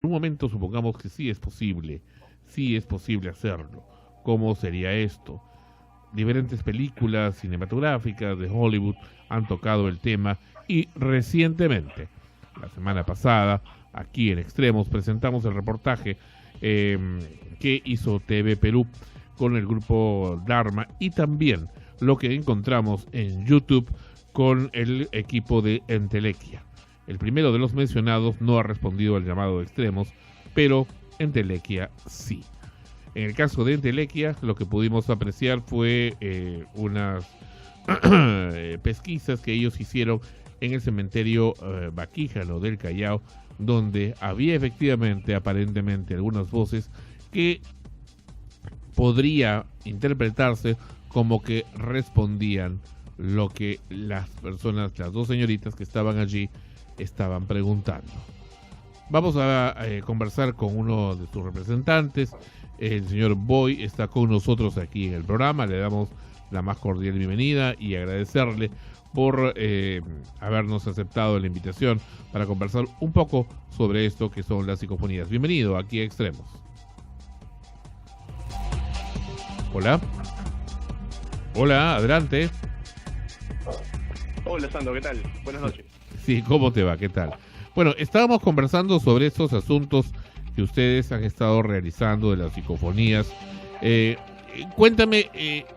un momento supongamos que sí es posible hacerlo. ¿Cómo sería esto? Diferentes películas cinematográficas de Hollywood han tocado el tema y recientemente, la semana pasada, aquí en Extremos, presentamos el reportaje que hizo TV Perú con el grupo Dharma y también lo que encontramos en YouTube con el equipo de Entelequia. El primero de los mencionados no ha respondido al llamado de Extremos, pero Entelequia sí. En el caso de Entelequia, lo que pudimos apreciar fue unas pesquisas que ellos hicieron en el cementerio Baquíjano del Callao, donde había efectivamente, aparentemente, algunas voces que podría interpretarse como que respondían lo que las personas, las dos señoritas que estaban allí, estaban preguntando. Vamos a conversar con uno de sus representantes. El señor Boy está con nosotros aquí en el programa. Le damos la más cordial bienvenida y agradecerle por habernos aceptado la invitación para conversar un poco sobre esto que son las psicofonías. Bienvenido aquí a Extremos. Hola. Hola, adelante. Hola Sandro, ¿qué tal? Buenas noches. Sí, ¿cómo te va? ¿Qué tal? Bueno, estábamos conversando sobre estos asuntos que ustedes han estado realizando de las psicofonías. Cuéntame,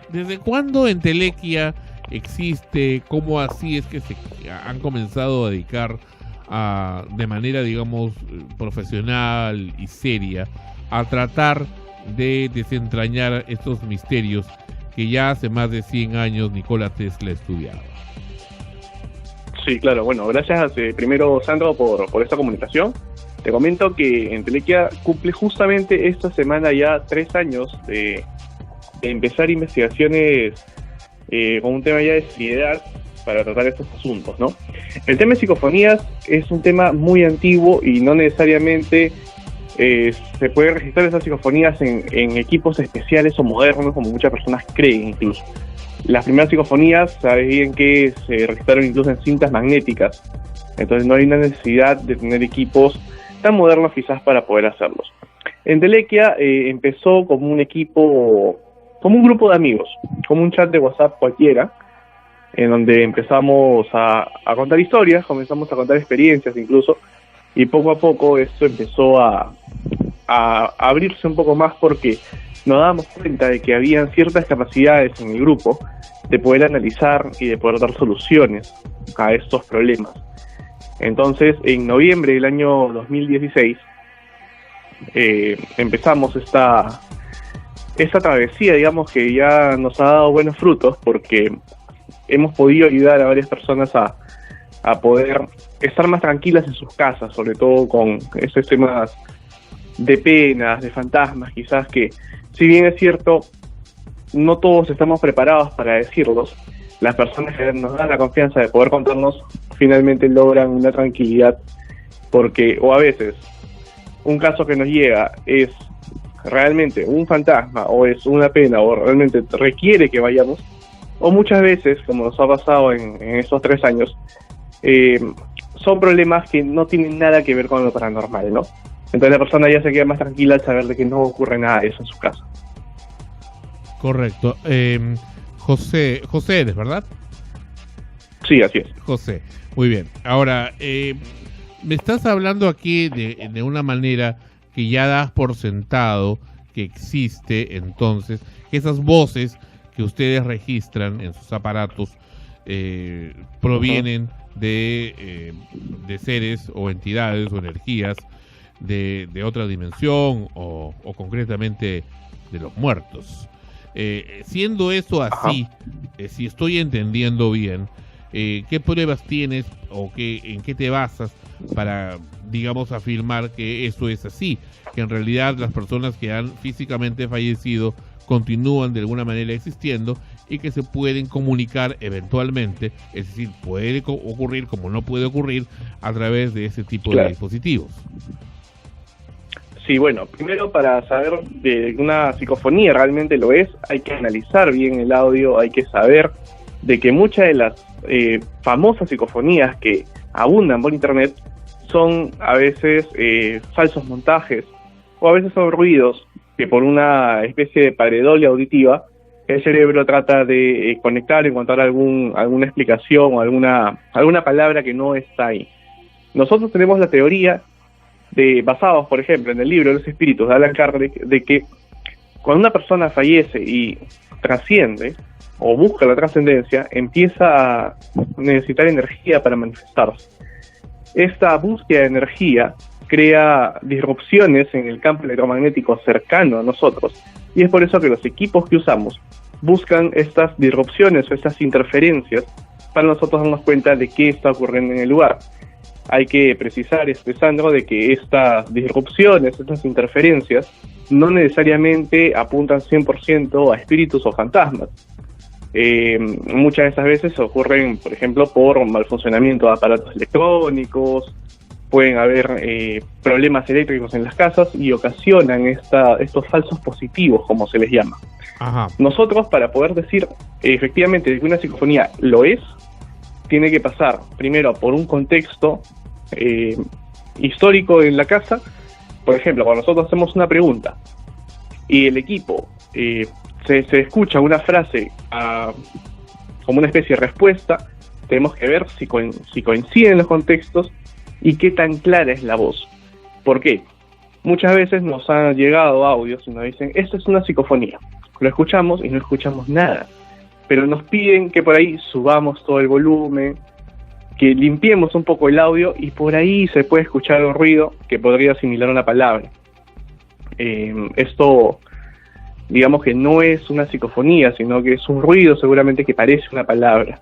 ¿desde cuándo Entelequia existe? ¿Cómo así es que se han comenzado a dedicar de manera, digamos, profesional y seria a tratar de desentrañar estos misterios que ya hace más de 100 años Nikola Tesla estudiaba? Sí, claro, bueno, gracias primero Sandro por esta comunicación. Te comento que Entelequia cumple justamente esta semana ya 3 años de empezar investigaciones con un tema ya de seriedad para tratar estos asuntos, ¿no? El tema de psicofonías es un tema muy antiguo y no necesariamente se puede registrar esas psicofonías en equipos especiales o modernos como muchas personas creen incluso. Las primeras psicofonías, sabes bien que se registraron incluso en cintas magnéticas, entonces no hay una necesidad de tener equipos tan modernos quizás para poder hacerlos. Entelequia empezó como un equipo, como un grupo de amigos, como un chat de WhatsApp cualquiera, en donde empezamos a contar historias, comenzamos a contar experiencias incluso, y poco a poco esto empezó a abrirse un poco más porque nos damos cuenta de que habían ciertas capacidades en el grupo de poder analizar y de poder dar soluciones a estos problemas. Entonces, en noviembre del año 2016, empezamos esta travesía, digamos, que ya nos ha dado buenos frutos porque hemos podido ayudar a varias personas a poder estar más tranquilas en sus casas, sobre todo con estos temas de penas, de fantasmas, quizás que, si bien es cierto, no todos estamos preparados para decirlos, las personas que nos dan la confianza de poder contarnos finalmente logran una tranquilidad, porque, o a veces, un caso que nos llega es realmente un fantasma, o es una pena, o realmente requiere que vayamos, o muchas veces, como nos ha pasado en estos 3 años, son problemas que no tienen nada que ver con lo paranormal, ¿no? Entonces la persona ya se queda más tranquila al saber de que no ocurre nada de eso en su casa. Correcto. José eres, ¿verdad? Sí, así es. José, muy bien. Ahora, me estás hablando aquí de una manera que ya das por sentado que existe, entonces, que esas voces que ustedes registran en sus aparatos provienen de seres o entidades o energías de otra dimensión o concretamente de los muertos. Siendo eso así, si estoy entendiendo bien, ¿qué pruebas tienes o en qué te basas para, digamos, afirmar que eso es así? Que en realidad las personas que han físicamente fallecido continúan de alguna manera existiendo y que se pueden comunicar eventualmente, es decir, puede ocurrir como no puede ocurrir a través de ese tipo de dispositivos. Sí, bueno, primero para saber de una psicofonía realmente lo es, hay que analizar bien el audio, hay que saber de que muchas de las famosas psicofonías que abundan por internet son a veces falsos montajes, o a veces son ruidos que por una especie de pareidolia auditiva el cerebro trata de conectar, encontrar alguna explicación o alguna palabra que no está ahí. Nosotros tenemos la teoría basados, por ejemplo, en el libro de los espíritus de Allan Kardec, de que cuando una persona fallece y trasciende o busca la trascendencia, empieza a necesitar energía para manifestarse. Esta búsqueda de energía crea disrupciones en el campo electromagnético cercano a nosotros, y es por eso que los equipos que usamos buscan estas disrupciones o estas interferencias para nosotros darnos cuenta de qué está ocurriendo en el lugar. Hay que precisar, Sandro, de que estas disrupciones, estas interferencias, no necesariamente apuntan 100% a espíritus o fantasmas. Muchas de estas veces ocurren, por ejemplo, por mal funcionamiento de aparatos electrónicos, pueden haber problemas eléctricos en las casas y ocasionan estos falsos positivos, como se les llama. Ajá. Nosotros, para poder decir efectivamente que una psicofonía lo es, tiene que pasar primero por un contexto histórico en la casa. Por ejemplo, cuando nosotros hacemos una pregunta y el equipo se escucha una frase como una especie de respuesta, tenemos que ver si coinciden los contextos y qué tan clara es la voz. ¿Por qué? Muchas veces nos han llegado audios y nos dicen, esto es una psicofonía. Lo escuchamos y no escuchamos nada, pero nos piden que por ahí subamos todo el volumen, que limpiemos un poco el audio y por ahí se puede escuchar un ruido que podría asimilar una palabra. Esto, digamos que no es una psicofonía, sino que es un ruido seguramente que parece una palabra.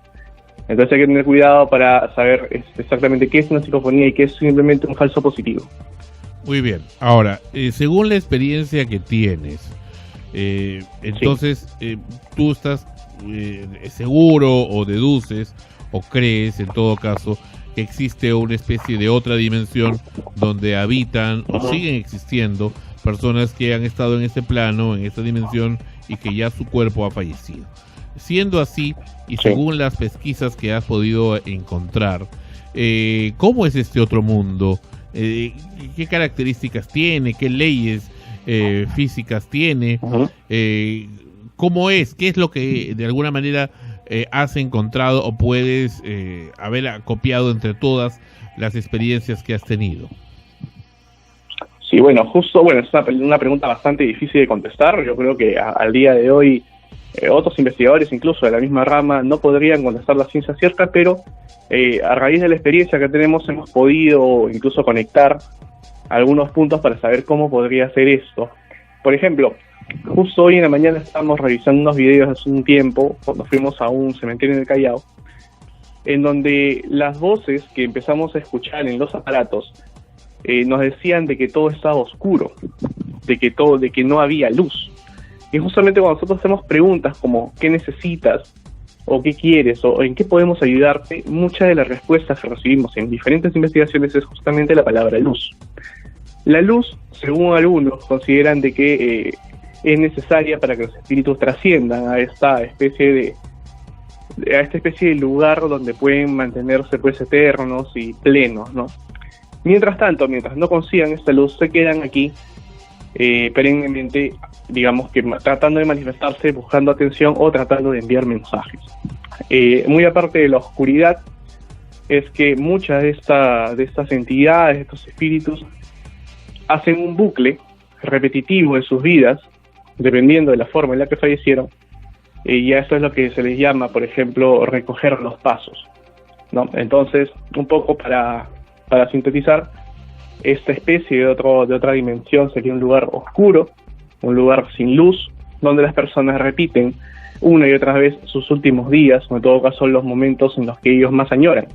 Entonces hay que tener cuidado para saber exactamente qué es una psicofonía y qué es simplemente un falso positivo. Muy bien. Ahora, según la experiencia que tienes, entonces tú estás seguro o deduces o crees en todo caso que existe una especie de otra dimensión donde habitan o siguen existiendo personas que han estado en este plano, en esta dimensión y que ya su cuerpo ha fallecido. Siendo así, y según las pesquisas que has podido encontrar, ¿cómo es este otro mundo? ¿Qué características tiene? ¿Qué leyes físicas tiene? ¿Cómo es? ¿Qué es lo que de alguna manera has encontrado o puedes haber acopiado entre todas las experiencias que has tenido? Sí, es una pregunta bastante difícil de contestar. Yo creo que al día de hoy otros investigadores, incluso de la misma rama, no podrían contestar la ciencia cierta, pero a raíz de la experiencia que tenemos hemos podido incluso conectar algunos puntos para saber cómo podría ser esto. Por ejemplo, justo hoy en la mañana estábamos revisando unos videos hace un tiempo, cuando fuimos a un cementerio en el Callao, en donde las voces que empezamos a escuchar en los aparatos nos decían de que todo estaba oscuro, de que no había luz. Y justamente cuando nosotros hacemos preguntas como ¿qué necesitas? O ¿qué quieres? O ¿en qué podemos ayudarte? Muchas de las respuestas que recibimos en diferentes investigaciones es justamente la palabra luz. La luz, según algunos, consideran de que es necesaria para que los espíritus trasciendan a esta especie de lugar donde pueden mantenerse pues eternos y plenos, ¿no? Mientras tanto, mientras no consigan esta luz, se quedan aquí perennemente, digamos que tratando de manifestarse, buscando atención o tratando de enviar mensajes. Muy aparte de la oscuridad, es que muchas de estas entidades, estos espíritus, hacen un bucle repetitivo en sus vidas, dependiendo de la forma en la que fallecieron, y esto es lo que se les llama, por ejemplo, recoger los pasos, ¿no? Entonces, un poco para sintetizar, esta especie de otra dimensión sería un lugar oscuro, un lugar sin luz, donde las personas repiten una y otra vez sus últimos días, o en todo caso los momentos en los que ellos más añoran.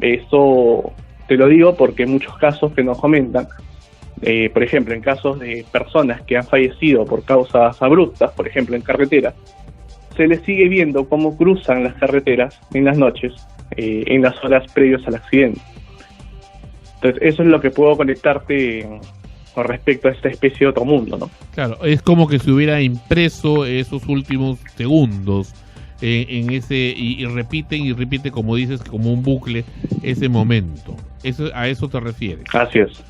Esto te lo digo porque en muchos casos que nos comentan, por ejemplo, en casos de personas que han fallecido por causas abruptas, por ejemplo en carretera, se les sigue viendo cómo cruzan las carreteras en las noches, en las horas previas al accidente. Entonces, eso es lo que puedo conectarte con respecto a esta especie de otro mundo, ¿no? Claro, es como que se hubiera impreso esos últimos segundos en ese y repite, como dices, como un bucle ese momento. ¿A eso te refieres? Así es.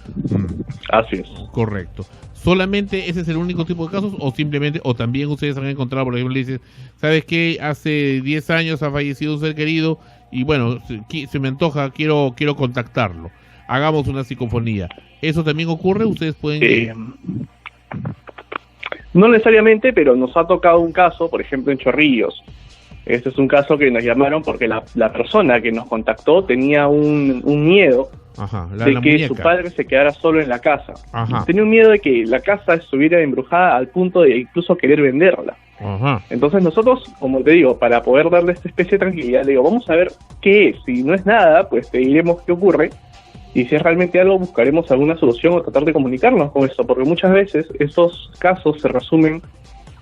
Así es. Correcto. ¿Solamente ese es el único tipo de casos o simplemente, o también ustedes han encontrado, por ejemplo, le dicen, ¿sabes qué? Hace 10 años ha fallecido un ser querido y bueno, se me antoja, quiero contactarlo. Hagamos una psicofonía. ¿Eso también ocurre? ¿Ustedes pueden...? No necesariamente, pero nos ha tocado un caso, por ejemplo, en Chorrillos. Este es un caso que nos llamaron porque la persona que nos contactó tenía un miedo de que muñeca. Su padre se quedara solo en la casa. Ajá. Tenía un miedo de que la casa estuviera embrujada al punto de incluso querer venderla. Ajá. Entonces nosotros, como te digo, para poder darle esta especie de tranquilidad, le digo, vamos a ver qué es. Si no es nada, pues te diremos qué ocurre. Y si es realmente algo, buscaremos alguna solución o tratar de comunicarnos con esto, porque muchas veces estos casos se resumen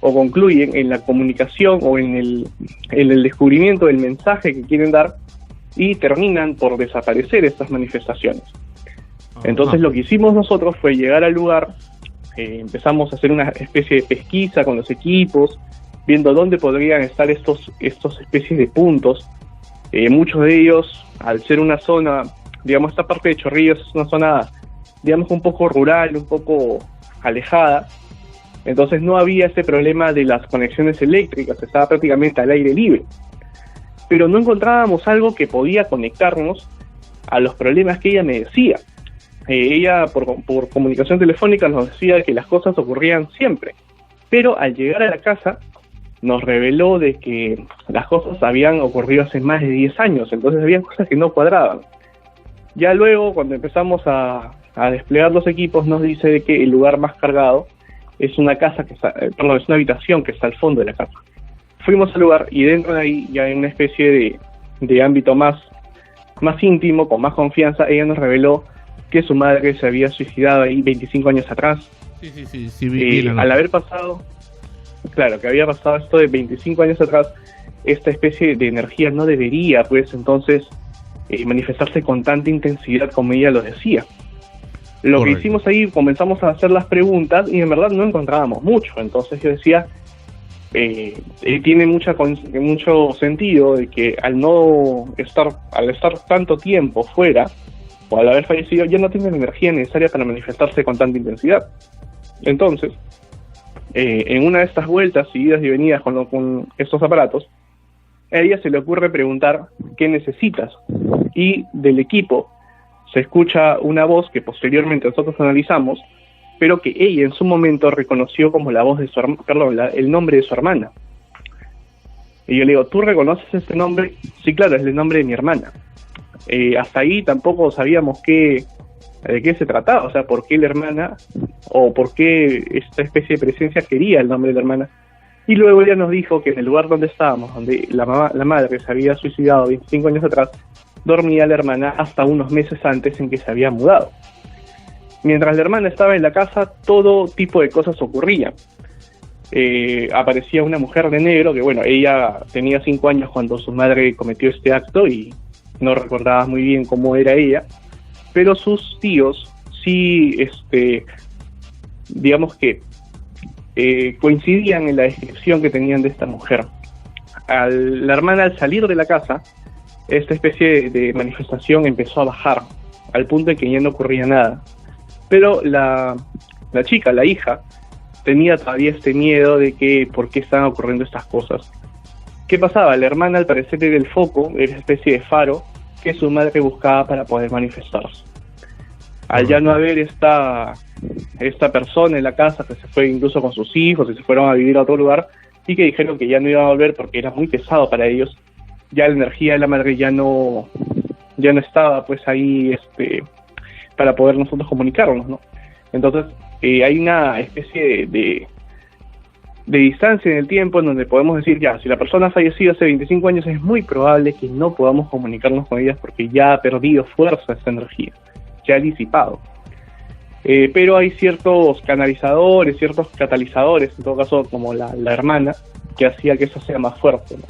o concluyen en la comunicación o en el descubrimiento del mensaje que quieren dar y terminan por desaparecer estas manifestaciones. Entonces lo que hicimos nosotros fue llegar al lugar, empezamos a hacer una especie de pesquisa con los equipos, viendo dónde podrían estar estos especies de puntos. Muchos de ellos, al ser una zona, digamos, esta parte de Chorrillos es una zona, digamos, un poco rural, un poco alejada, entonces no había ese problema de las conexiones eléctricas, estaba prácticamente al aire libre. Pero no encontrábamos algo que podía conectarnos a los problemas que ella me decía. Ella, por comunicación telefónica, nos decía que las cosas ocurrían siempre. Pero al llegar a la casa, nos reveló de que las cosas habían ocurrido hace más de 10 años, entonces había cosas que no cuadraban. Ya luego, cuando empezamos a desplegar los equipos, nos dice de que el lugar más cargado es una casa que está, es una habitación que está al fondo de la casa. Fuimos al lugar y dentro de ahí ya hay una especie de ámbito más íntimo, con más confianza. Ella nos reveló que su madre se había suicidado ahí 25 años atrás. Sí, al haber pasado, claro, que había pasado esto de 25 años atrás, esta especie de energía no debería, pues, entonces, manifestarse con tanta intensidad como ella lo decía. Lo Correcto. Que hicimos ahí, comenzamos a hacer las preguntas y en verdad no encontrábamos mucho. Entonces yo decía, tiene mucho sentido de que al estar tanto tiempo fuera, o al haber fallecido, ya no tiene la energía necesaria para manifestarse con tanta intensidad. Entonces, en una de estas vueltas, idas y venidas con estos aparatos, a ella se le ocurre preguntar qué necesitas. Y del equipo se escucha una voz que posteriormente nosotros analizamos, pero que ella en su momento reconoció como la voz de el nombre de su hermana. Y yo le digo, ¿tú reconoces este nombre? Sí, claro, es el nombre de mi hermana. Hasta ahí tampoco sabíamos de qué se trataba, o sea, por qué la hermana, o por qué esta especie de presencia quería el nombre de la hermana. Y luego ella nos dijo que en el lugar donde estábamos, donde la madre se había suicidado 25 años atrás, dormía la hermana hasta unos meses antes en que se había mudado. Mientras la hermana estaba en la casa, todo tipo de cosas ocurrían. Aparecía una mujer de negro, que bueno, ella tenía 5 años cuando su madre cometió este acto y no recordaba muy bien cómo era ella, pero sus tíos sí, digamos que coincidían en la descripción que tenían de esta mujer. La hermana, al salir de la casa, esta especie de manifestación empezó a bajar, al punto en que ya no ocurría nada. Pero la chica, la hija, tenía todavía este miedo de que por qué estaban ocurriendo estas cosas. ¿Qué pasaba? La hermana, al parecer, era el foco, era una especie de faro que su madre buscaba para poder manifestarse. Al ya no haber esta persona en la casa, que se fue incluso con sus hijos y se fueron a vivir a otro lugar, y que dijeron que ya no iban a volver porque era muy pesado para ellos, ya la energía de la madre ya no estaba pues ahí para poder nosotros comunicarnos, ¿no? Entonces hay una especie de distancia en el tiempo en donde podemos decir, ya, si la persona ha fallecido hace 25 años, es muy probable que no podamos comunicarnos con ellas porque ya ha perdido fuerza esa energía, ya ha disipado. Pero hay ciertos canalizadores, ciertos catalizadores, en todo caso como la hermana, que hacía que eso sea más fuerte, ¿no?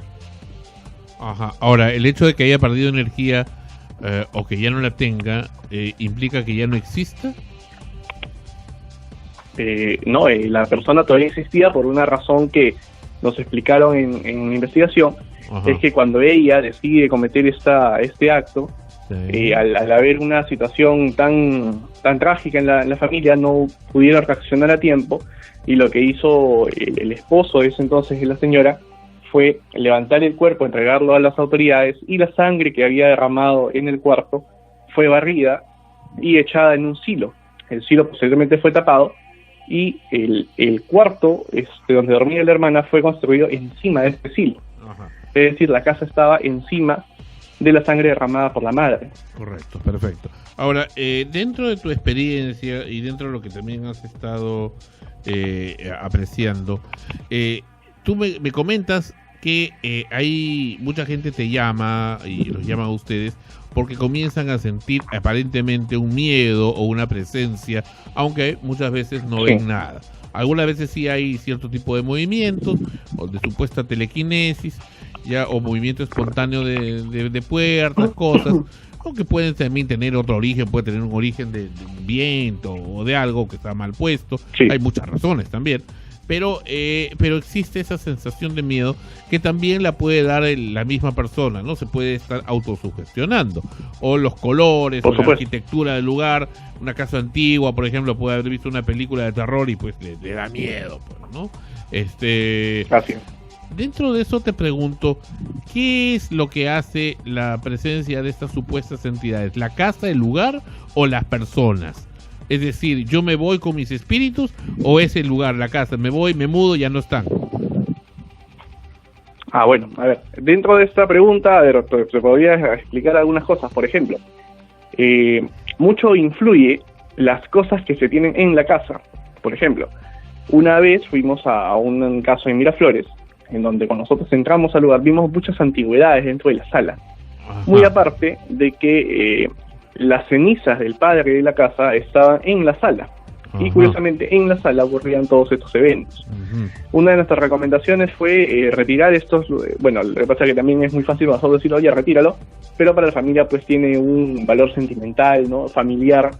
Ajá. Ahora, el hecho de que haya perdido energía o que ya no la tenga, ¿implica que ya no exista? No, la persona todavía existía por una razón que nos explicaron en investigación, Ajá. es que cuando ella decide cometer este acto, Sí. al haber una situación tan trágica en la familia, no pudieron reaccionar a tiempo, y lo que hizo el esposo de ese entonces de la señora fue levantar el cuerpo, entregarlo a las autoridades, y la sangre que había derramado en el cuarto fue barrida y echada en un silo. El silo posteriormente fue tapado, y el cuarto donde dormía la hermana fue construido encima de este silo. Ajá. Es decir, la casa estaba encima de la sangre derramada por la madre. Correcto, perfecto. Ahora, dentro de tu experiencia y dentro de lo que también has estado apreciando, tú me comentas que hay mucha gente te llama y los llama a ustedes porque comienzan a sentir aparentemente un miedo o una presencia, aunque muchas veces no ven nada. Algunas veces sí hay cierto tipo de movimientos o de supuesta telequinesis, ya, o movimiento espontáneo de puertas, cosas, aunque pueden también tener otro origen, puede tener un origen de un viento o de algo que está mal puesto. Sí. Hay muchas razones también, pero existe esa sensación de miedo que también la puede dar la misma persona, ¿no? Se puede estar autosugestionando, o los colores, Por o la supuesto. arquitectura del lugar. Una casa antigua, por ejemplo, puede haber visto una película de terror y pues le da miedo, pues, ¿no? Así es. Dentro de eso te pregunto, ¿qué es lo que hace la presencia de estas supuestas entidades? ¿La casa, el lugar o las personas? Es decir, ¿yo me voy con mis espíritus o es el lugar, la casa? Me voy, me mudo, ya no están. Bueno, a ver, dentro de esta pregunta, a ver, te podría explicar algunas cosas. Por ejemplo, mucho influye las cosas que se tienen en la casa. Por ejemplo, una vez fuimos a un caso en Miraflores, en donde cuando nosotros entramos al lugar vimos muchas antigüedades dentro de la sala. Ajá. Muy aparte de que las cenizas del padre de la casa estaban en la sala. Y Ajá. curiosamente en la sala ocurrían todos estos eventos. Ujú. Una de nuestras recomendaciones fue retirar estos, bueno, lo que pasa es que también es muy fácil para nosotros decir, oye, retíralo, pero para la familia pues tiene un valor sentimental, ¿no? Familiar,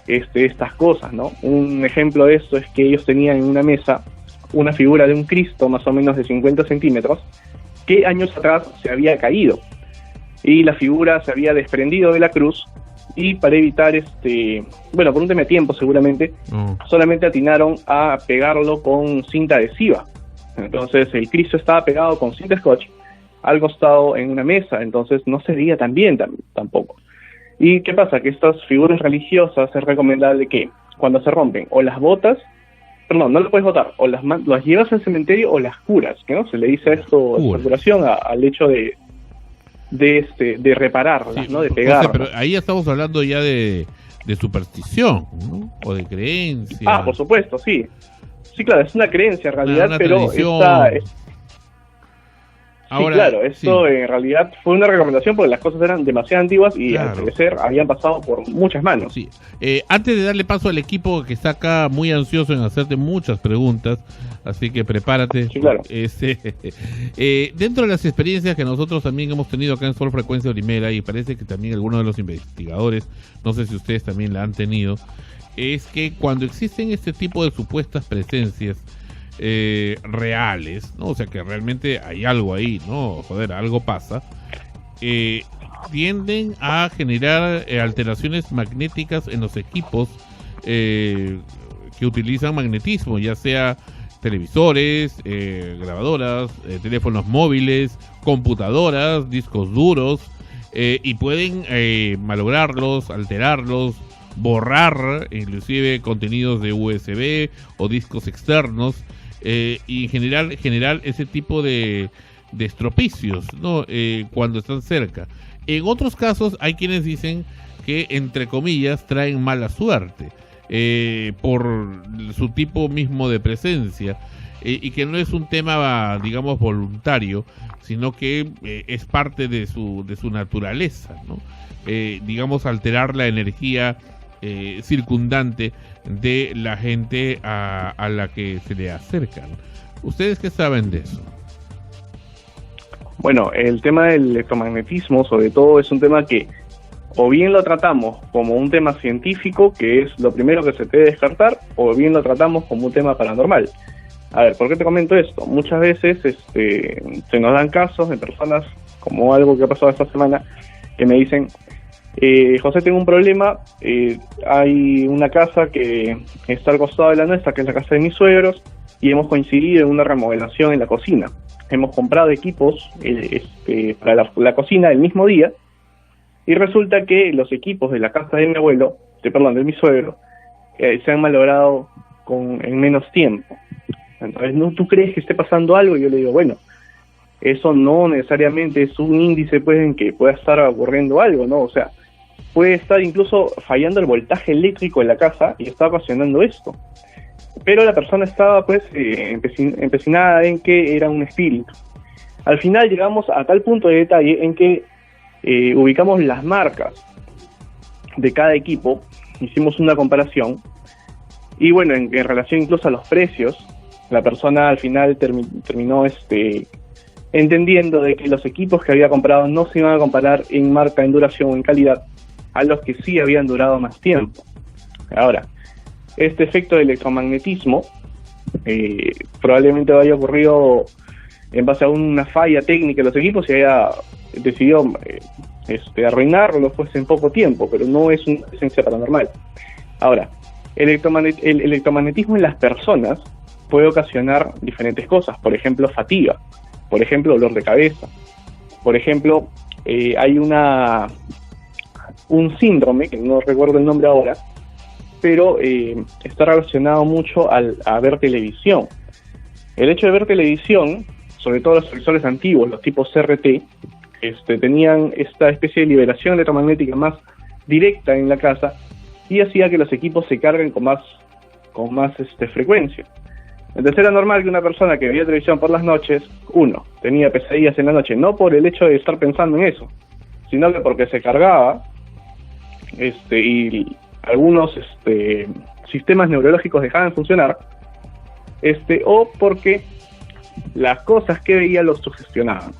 estas cosas, ¿no? Un ejemplo de esto es que ellos tenían en una mesa una figura de un Cristo más o menos de 50 centímetros, que años atrás se había caído, y la figura se había desprendido de la cruz, y para evitar, bueno, por un tema de tiempo seguramente, Oh. solamente atinaron a pegarlo con cinta adhesiva. Entonces el Cristo estaba pegado con cinta scotch al costado en una mesa, entonces no se veía tan bien tampoco. ¿Y qué pasa? Que estas figuras religiosas es recomendable que cuando se rompen o las botas, perdón, no las puedes botar, o las llevas al cementerio o las curas, que no se le dice a esto, Curas. esta curación al hecho de repararlas, Sí, ¿no? De José, pegarlas. pero ahí ya estamos hablando ya de superstición, ¿no? O de creencia. Por supuesto, sí. Sí, claro, es una creencia en realidad, Una pero tradición. Ahora, sí, claro, esto sí. en realidad fue una recomendación porque las cosas eran demasiado antiguas y Claro. al parecer habían pasado por muchas manos. Sí. Antes de darle paso al equipo que está acá muy ansioso en hacerte muchas preguntas, así que prepárate. Sí, claro. Dentro de las experiencias que nosotros también hemos tenido acá en Sol Frecuencia Primera, y parece que también algunos de los investigadores, no sé si ustedes también la han tenido, es que cuando existen este tipo de supuestas presencias reales, ¿no? O sea que realmente hay algo ahí, ¿no? Joder, algo pasa. Tienden a generar alteraciones magnéticas en los equipos que utilizan magnetismo, ya sea televisores, grabadoras, teléfonos móviles, computadoras, discos duros, y pueden malograrlos, alterarlos, borrar inclusive contenidos de USB o discos externos, y generar ese tipo de estropicios, ¿no? Cuando están cerca. En otros casos hay quienes dicen que, entre comillas, traen mala suerte por su tipo mismo de presencia, y que no es un tema, digamos, voluntario, sino que es parte de su naturaleza, ¿no? Digamos, alterar la energía circundante de la gente a la que se le acercan. ¿Ustedes qué saben de eso? Bueno, el tema del electromagnetismo, sobre todo, es un tema que o bien lo tratamos como un tema científico, que es lo primero que se debe descartar, o bien lo tratamos como un tema paranormal. A ver, ¿por qué te comento esto? Muchas veces se nos dan casos de personas, como algo que ha pasado esta semana, que me dicen, José, tengo un problema, hay una casa que está al costado de la nuestra, que es la casa de mis suegros, y hemos coincidido en una remodelación en la cocina. Hemos comprado equipos para la cocina el mismo día, y resulta que los equipos de la casa de mi abuelo, de mi suegro, se han malogrado en menos tiempo. Entonces, ¿no, tú crees que esté pasando algo? Y yo le digo, bueno, eso no necesariamente es un índice pues en que pueda estar ocurriendo algo, ¿no? O sea, puede estar incluso fallando el voltaje eléctrico en la casa y está ocasionando esto. Pero la persona estaba pues empecinada en que era un espíritu. Al final llegamos a tal punto de detalle en que ubicamos las marcas de cada equipo, hicimos una comparación y bueno, en relación incluso a los precios, la persona al final terminó entendiendo de que los equipos que había comprado no se iban a comparar en marca, en duración o en calidad a los que sí habían durado más tiempo. Ahora, este efecto de electromagnetismo probablemente haya ocurrido en base a una falla técnica de los equipos y haya decidido arruinarlos pues en poco tiempo, pero no es una esencia paranormal. Ahora, el electromagnetismo en las personas puede ocasionar diferentes cosas, por ejemplo fatiga, por ejemplo dolor de cabeza, por ejemplo hay un síndrome, que no recuerdo el nombre ahora, pero está relacionado mucho a ver televisión. El hecho de ver televisión, sobre todo los televisores antiguos, los tipos CRT, tenían esta especie de liberación electromagnética más directa en la casa y hacía que los equipos se carguen con más frecuencia. Entonces era normal que una persona que veía televisión por las noches, tenía pesadillas en la noche, no por el hecho de estar pensando en eso, sino que porque se cargaba y algunos sistemas neurológicos dejaban de funcionar, o porque las cosas que veía los sugestionaban.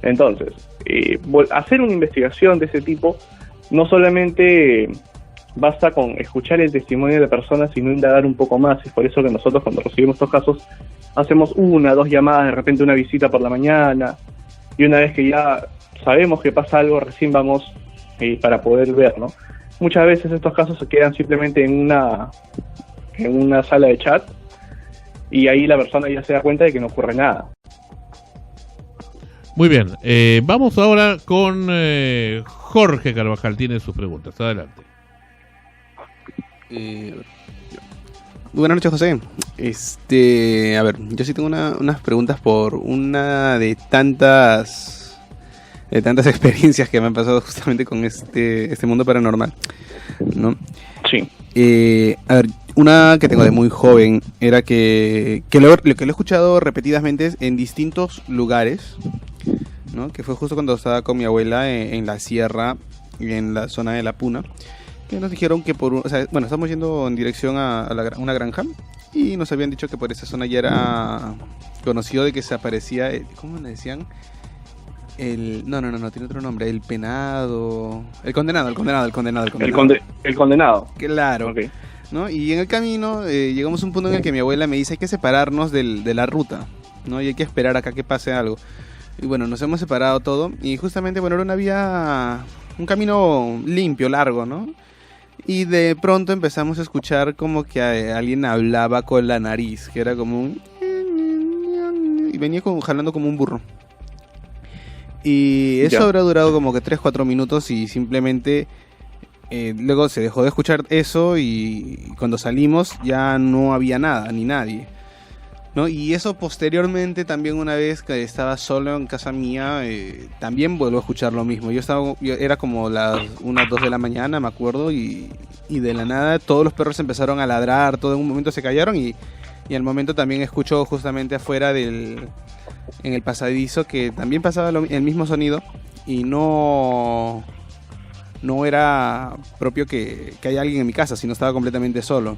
Entonces, hacer una investigación de ese tipo no solamente basta con escuchar el testimonio de la persona, sino indagar un poco más. Es por eso que nosotros, cuando recibimos estos casos, hacemos 1 o 2 llamadas, de repente una visita por la mañana, y una vez que ya sabemos que pasa algo, recién vamos para poder ver, ¿no? Muchas veces estos casos se quedan simplemente en una sala de chat, y ahí la persona ya se da cuenta de que no ocurre nada. Muy bien, vamos ahora con Jorge Carvajal, tiene sus preguntas, adelante. Buenas noches, José. A ver, yo sí tengo unas preguntas por una de tantas experiencias que me han pasado justamente con este mundo paranormal, ¿no? Sí. A ver, una que tengo de muy joven era que lo he escuchado repetidamente en distintos lugares, ¿no? Que fue justo cuando estaba con mi abuela en la sierra, en la zona de La Puna, que nos dijeron que estamos yendo en dirección a una granja y nos habían dicho que por esa zona ya era conocido de que se aparecía, ¿cómo le decían? No, tiene otro nombre, el penado, el condenado. El condenado. Claro. Okay. ¿No? Y en el camino llegamos a un punto en el que mi abuela me dice hay que separarnos de la ruta, ¿no? Y hay que esperar acá que pase algo. Y bueno, nos hemos separado todo y justamente, bueno, era una vía, un camino limpio, largo, ¿no? Y de pronto empezamos a escuchar como que alguien hablaba con la nariz, que era como un... y venía jalando como un burro. Y eso habrá durado como que 3-4 minutos y simplemente luego se dejó de escuchar eso y cuando salimos ya no había nada, ni nadie, ¿no? Y eso posteriormente también, una vez que estaba solo en casa mía, también vuelvo a escuchar lo mismo. Era como las 1-2 de la mañana, me acuerdo, y de la nada todos los perros empezaron a ladrar, todo en un momento se callaron y al momento también escucho justamente afuera en el pasadizo que también pasaba el mismo sonido y no era propio que haya alguien en mi casa, sino estaba completamente solo,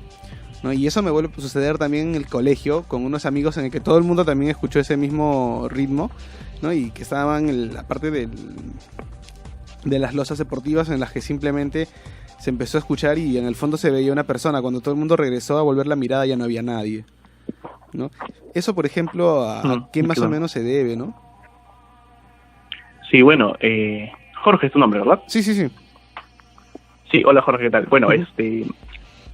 ¿no? Y eso me vuelve a suceder también en el colegio con unos amigos en el que todo el mundo también escuchó ese mismo ritmo, ¿no? Y que estaban en la parte de las losas deportivas en las que simplemente se empezó a escuchar y en el fondo se veía una persona. Cuando todo el mundo regresó a volver la mirada ya no había nadie, ¿no? Eso, por ejemplo, ¿a qué más o claro. menos se debe, no? Sí, bueno, Jorge es tu nombre, ¿verdad? Sí, sí, sí. Sí, hola Jorge, ¿qué tal? Bueno,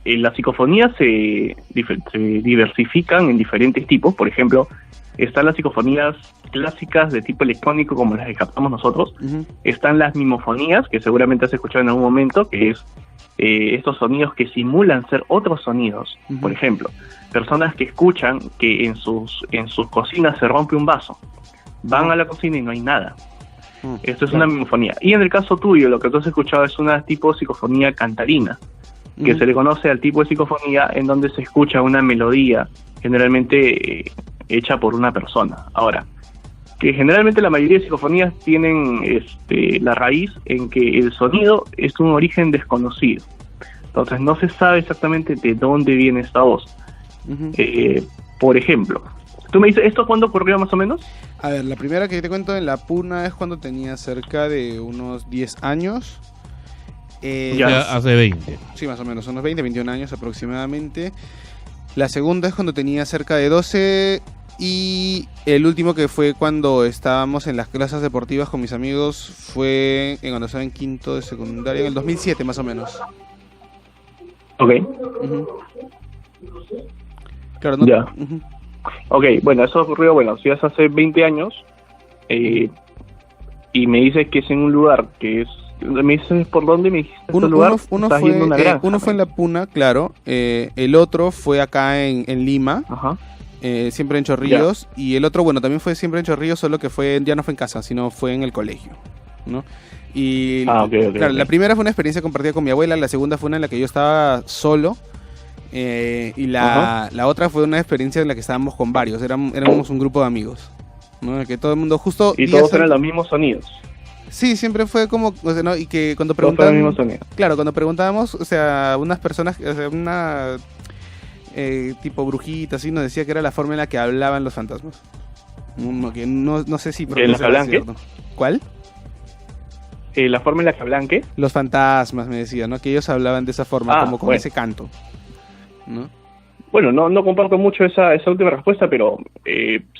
las psicofonías se diversifican en diferentes tipos. Por ejemplo, están las psicofonías clásicas de tipo electrónico, como las que captamos nosotros. Ujú. Están las mimofonías, que seguramente has escuchado en algún momento, que es estos sonidos que simulan ser otros sonidos. Ujú. Por ejemplo, personas que escuchan que en sus cocinas se rompe un vaso. Van a la cocina y no hay nada. Esto es Claro. una mimofonía. Y en el caso tuyo, lo que tú has escuchado es una tipo psicofonía cantarina, que Ujú. se le conoce al tipo de psicofonía en donde se escucha una melodía generalmente hecha por una persona. Ahora, que generalmente la mayoría de psicofonías tienen la raíz en que el sonido es un origen desconocido. Entonces no se sabe exactamente de dónde viene esta voz. Ujú. Por ejemplo, tú me dices, ¿esto cuándo ocurrió más o menos? A ver, la primera que te cuento en la Puna es cuando tenía cerca de unos 10 años. Ya. Ya hace 20. Sí, más o menos, unos 20, 21 años aproximadamente. La segunda es cuando tenía cerca de 12. Y el último, que fue cuando estábamos en las clases deportivas con mis amigos, fue cuando estaba en quinto de secundaria, en el 2007 más o menos. Ok. Ujú. Claro, ¿no? Ya. Ujú. Ok, bueno, eso ocurrió, bueno, si es hace 20 años, y me dices que es en un lugar que es... ¿Me dices por dónde me dijiste este lugar? Estás yendo a una granja, uno fue en la Puna, claro. El otro fue acá en Lima, Ajá. siempre en Chorrillos. Y el otro, bueno, también fue siempre en Chorrillos, solo que ya no fue en casa, sino fue en el colegio, ¿no? Y Ok, claro, ok. la primera fue una experiencia compartida con mi abuela, la segunda fue una en la que yo estaba solo. Y la otra fue una experiencia en la que estábamos con varios, éramos un grupo de amigos, ¿no? En el que todo el mundo justo... Y días todos eran antes- los mismos sonidos. Sí, siempre fue como, o sea, ¿no? Y que cuando Todos eran los mismos preguntaban, sonidos. claro, cuando preguntábamos, o sea, unas personas, o sea, una tipo brujita, así, nos decía que era la forma en la que hablaban los fantasmas. Que no sé si ¿Que las hablan qué? cierto. ¿Cuál? La forma en la que hablan, ¿qué? Los fantasmas, me decían, ¿no? Que ellos hablaban de esa forma, como con bueno. ese canto, ¿no? Bueno, no comparto mucho esa última respuesta, pero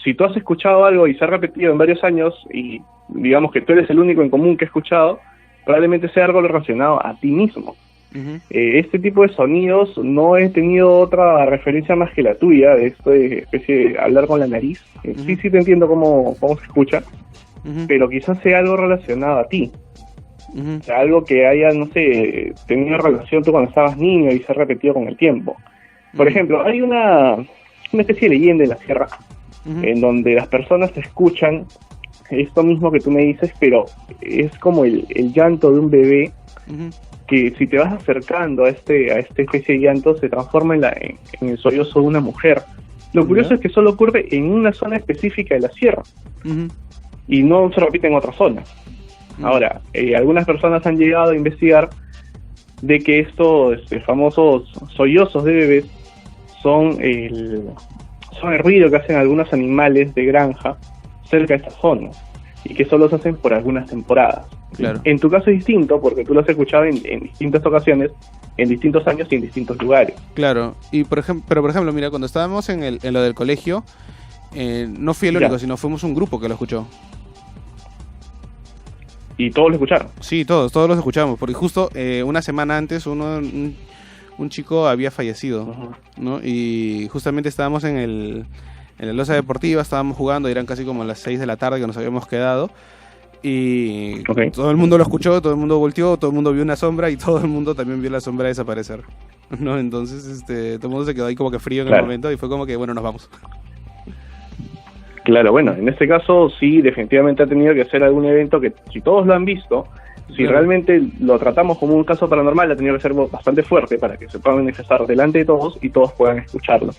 si tú has escuchado algo y se ha repetido en varios años y digamos que tú eres el único en común que ha escuchado, probablemente sea algo relacionado a ti mismo. Ujú. Este tipo de sonidos no he tenido otra referencia más que la tuya, de esto de especie de hablar con la nariz. Sí te entiendo cómo se escucha, Ujú. pero quizás sea algo relacionado a ti. Ujú. O sea, algo que haya, no sé, tenido relación tú cuando estabas niño y se ha repetido con el tiempo. Por Ujú. ejemplo, hay una especie de leyenda en la sierra Ujú. en donde las personas escuchan esto mismo que tú me dices, pero es como el llanto de un bebé Ujú. que si te vas acercando a esta especie de llanto se transforma en el sollozo de una mujer. Lo curioso Ya. es que solo ocurre en una zona específica de la sierra Ujú. y no se repite en otras zonas. Ahora, algunas personas han llegado a investigar de que estos famosos sollozos de bebés son el ruido que hacen algunos animales de granja cerca de esta zona y que solo se hacen por algunas temporadas. Claro. En tu caso es distinto porque tú lo has escuchado en distintas ocasiones, en distintos años y en distintos lugares. Claro, y por ejemplo, mira, cuando estábamos en lo del colegio, no fui el único, Ya. sino fuimos un grupo que lo escuchó. Y todos lo escucharon. Sí, todos los escuchamos, porque justo una semana antes un chico había fallecido, Ujú. ¿no? Y justamente estábamos en la loza deportiva, estábamos jugando, y eran casi como las 6 de la tarde que nos habíamos quedado. Y Ok. todo el mundo lo escuchó, todo el mundo volteó, todo el mundo vio una sombra y todo el mundo también vio la sombra desaparecer, ¿no? Entonces, todo el mundo se quedó ahí como que frío en el Claro. momento y fue como que, bueno, nos vamos. Claro, bueno, en este caso sí, definitivamente ha tenido que ser algún evento que, si todos lo han visto, si Claro. realmente lo tratamos como un caso paranormal, ha tenido que ser bastante fuerte para que se pueda manifestar delante de todos y todos puedan escucharlo.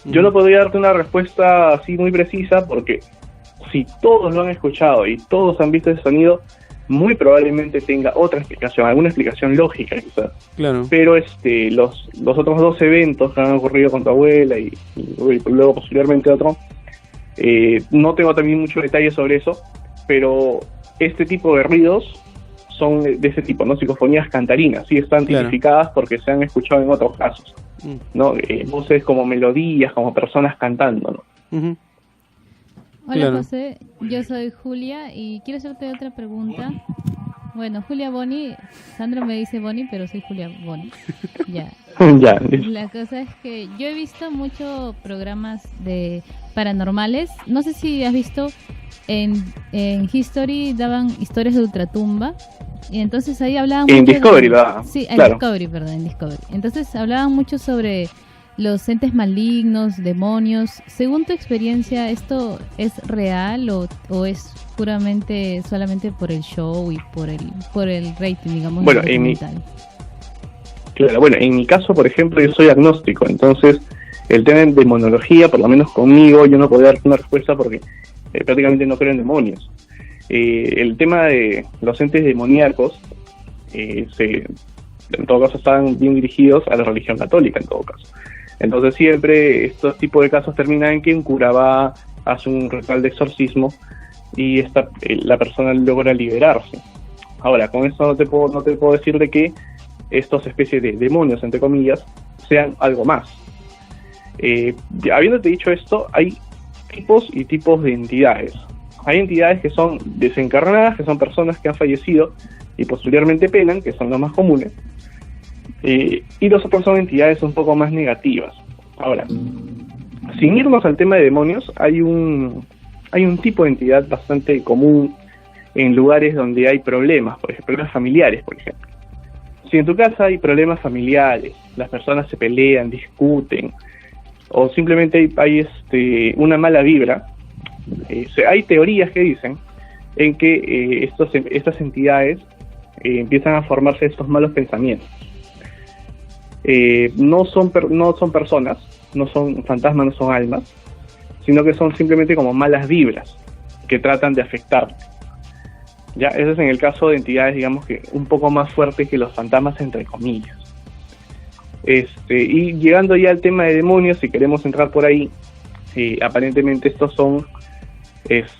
Yo no podría darte una respuesta así muy precisa porque si todos lo han escuchado y todos han visto ese sonido, muy probablemente tenga otra explicación, alguna explicación lógica quizás. Claro. Pero los otros dos eventos que han ocurrido con tu abuela y luego posteriormente otro, no tengo también mucho detalle sobre eso, pero este tipo de ruidos son de ese tipo, ¿no? Psicofonías cantarinas, sí están Claro. tipificadas porque se han escuchado en otros casos. ¿no? Voces como melodías, como personas cantando, ¿no? Ujú. Hola Claro. José, yo soy Julia y quiero hacerte otra pregunta. Bueno, Julia Boni, Sandro me dice Boni, pero soy Julia Boni. Ya. Ya, La cosa es que yo he visto muchos programas de paranormales. No sé si has visto en History daban historias de ultratumba y entonces ahí hablaban en mucho Discovery lo daban, Sí, en claro. Discovery, perdón, en Discovery. Entonces hablaban mucho sobre los entes malignos, demonios. Según tu experiencia, ¿esto es real o es puramente solamente por el show y por el rating, digamos, Bueno, del documental? Claro, bueno, en mi caso, por ejemplo, yo soy agnóstico, entonces el tema de demonología, por lo menos conmigo, yo no podría dar una respuesta porque prácticamente no creo en demonios. El tema de los entes demoníacos, en todo caso, están bien dirigidos a la religión católica, en todo caso. Entonces siempre estos tipos de casos terminan en que un cura va, hace un ritual de exorcismo y la persona logra liberarse. Ahora, con esto no te puedo decir de que estos especies de demonios, entre comillas, sean algo más. Habiéndote dicho esto, hay tipos y tipos de entidades. Hay entidades que son desencarnadas, que son personas que han fallecido y posteriormente penan, que son los más comunes. Y los otros son entidades un poco más negativas. Ahora, sin irnos al tema de demonios, hay un tipo de entidad bastante común en lugares donde hay problemas, por ejemplo, problemas familiares, por ejemplo. Si en tu casa hay problemas familiares, las personas se pelean, discuten, o simplemente hay una mala vibra, hay teorías que dicen en que estas entidades empiezan a formarse estos malos pensamientos. No son personas, no son fantasmas, no son almas, sino que son simplemente como malas vibras que tratan de afectar. Ya, eso es en el caso de entidades, digamos, que un poco más fuertes que los fantasmas, entre comillas. Y llegando ya al tema de demonios, si queremos entrar por ahí, aparentemente estos son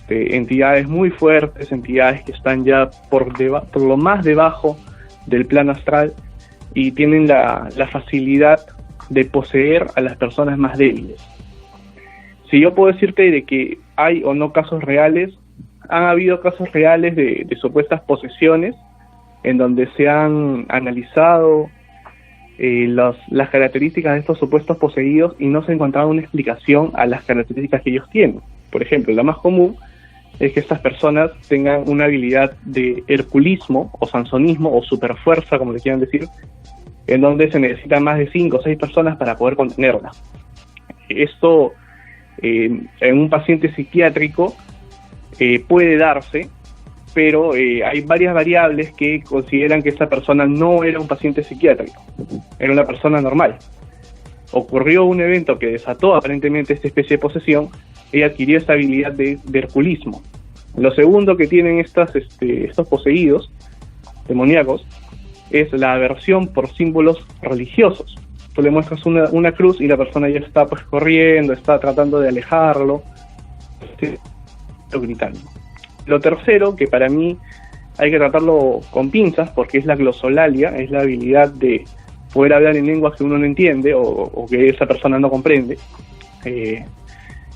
entidades muy fuertes, entidades que están ya por lo más debajo del plano astral y tienen la facilidad de poseer a las personas más débiles. Si yo puedo decirte de que hay o no casos reales, han habido casos reales de supuestas posesiones en donde se han analizado las características de estos supuestos poseídos y no se ha encontrado una explicación a las características que ellos tienen. Por ejemplo, la más común es que estas personas tengan una habilidad de herculismo o sansonismo o superfuerza, como le quieran decir, en donde se necesitan más de 5 o 6 personas para poder contenerla. Esto en un paciente psiquiátrico puede darse, pero hay varias variables que consideran que esta persona no era un paciente psiquiátrico, era una persona normal. Ocurrió un evento que desató aparentemente esta especie de posesión, ella adquirió esta habilidad de herculismo. Lo segundo que tienen estos poseídos demoníacos es la aversión por símbolos religiosos. Tú le muestras una cruz y la persona ya está pues corriendo, está tratando de alejarlo, gritando. Lo tercero, que para mí hay que tratarlo con pinzas, porque es la glosolalia, es la habilidad de poder hablar en lenguas que uno no entiende o que esa persona no comprende.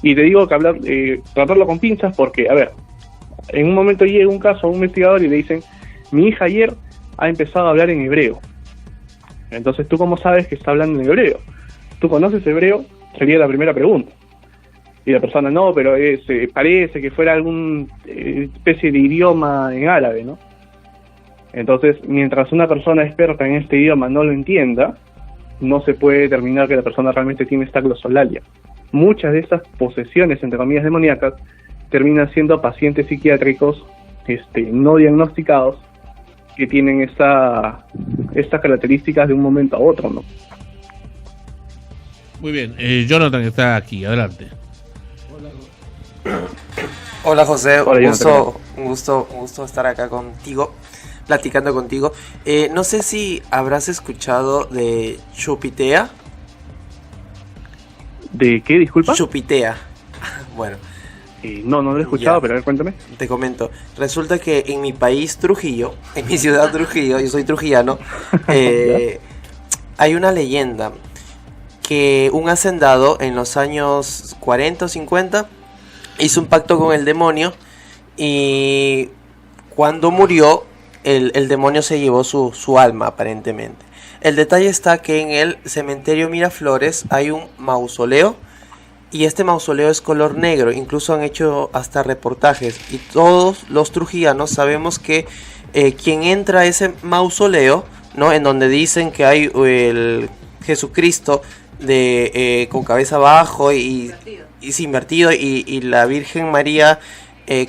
Y te digo que tratarlo con pinzas porque, a ver, en un momento llega un caso a un investigador y le dicen, mi hija ayer ha empezado a hablar en hebreo. Entonces, ¿tú cómo sabes que está hablando en hebreo? ¿Tú conoces hebreo? Sería la primera pregunta. Y la persona, no, pero parece que fuera alguna especie de idioma en árabe, ¿no? Entonces, mientras una persona experta en este idioma no lo entienda, no se puede determinar que la persona realmente tiene esta glosolalia. Muchas de estas posesiones, entre comillas, demoníacas, terminan siendo pacientes psiquiátricos no diagnosticados que tienen estas características de un momento a otro, ¿no? Muy bien, Jonathan está aquí, adelante. Hola José, Hola, un gusto estar acá contigo, platicando contigo. No sé si habrás escuchado de Chupitea. ¿De qué, disculpa? Chupitea. Bueno, no lo he escuchado, Ya. pero a ver, cuéntame. te comento. Resulta que en mi país, Trujillo, en mi ciudad Trujillo, yo soy trujillano, hay una leyenda. que un hacendado en los años 40 o 50 hizo un pacto con el demonio y cuando murió el demonio se llevó su alma aparentemente. El detalle está que en el cementerio Miraflores hay un mausoleo y este mausoleo es color negro, incluso han hecho hasta reportajes y todos los trujillanos sabemos que quien entra a ese mausoleo, ¿no? En donde dicen que hay el Jesucristo con cabeza abajo y invertido y la Virgen María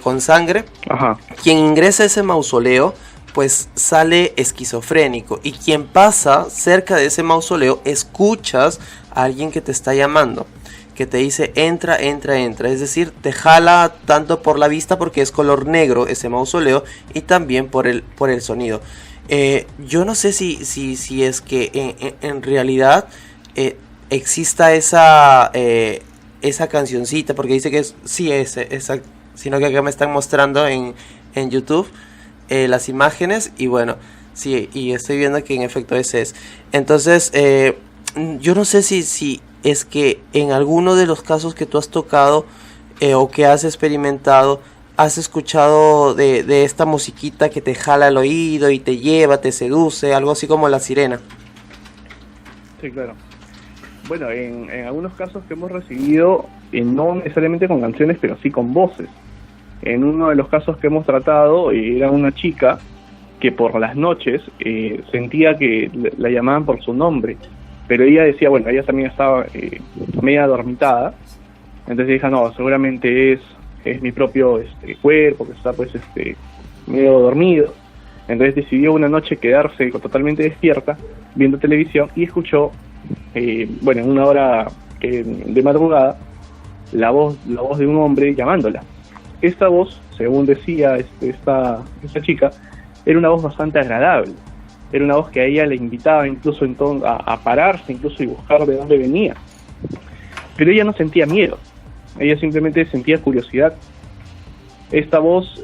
con sangre. Ajá. Quien ingresa a ese mausoleo pues sale esquizofrénico y quien pasa cerca de ese mausoleo escuchas a alguien que te está llamando, que te dice entra, entra, entra, es decir, te jala tanto por la vista porque es color negro ese mausoleo y también por el sonido. Yo no sé si es que en realidad exista esa cancioncita, porque dice que sí es esa, sino que acá me están mostrando en YouTube las imágenes y bueno, sí, y estoy viendo que en efecto ese es. Entonces, yo no sé si es que en alguno de los casos que tú has tocado o que has experimentado, has escuchado de esta musiquita que te jala el oído y te lleva, te seduce, algo así como La Sirena. Sí, claro. Bueno, en algunos casos que hemos recibido, no necesariamente con canciones, pero sí con voces. En uno de los casos que hemos tratado, era una chica que por las noches sentía que la llamaban por su nombre, pero ella decía, bueno, ella también estaba media adormitada, entonces dijo, no, seguramente es mi propio cuerpo que está pues medio dormido. Entonces decidió una noche quedarse totalmente despierta viendo televisión y escuchó, bueno, en una hora de madrugada, la voz de un hombre llamándola. Esta voz, según decía esta chica, era una voz bastante agradable. Era una voz que a ella le invitaba incluso a pararse incluso y buscar de dónde venía. Pero ella no sentía miedo, ella simplemente sentía curiosidad. Esta voz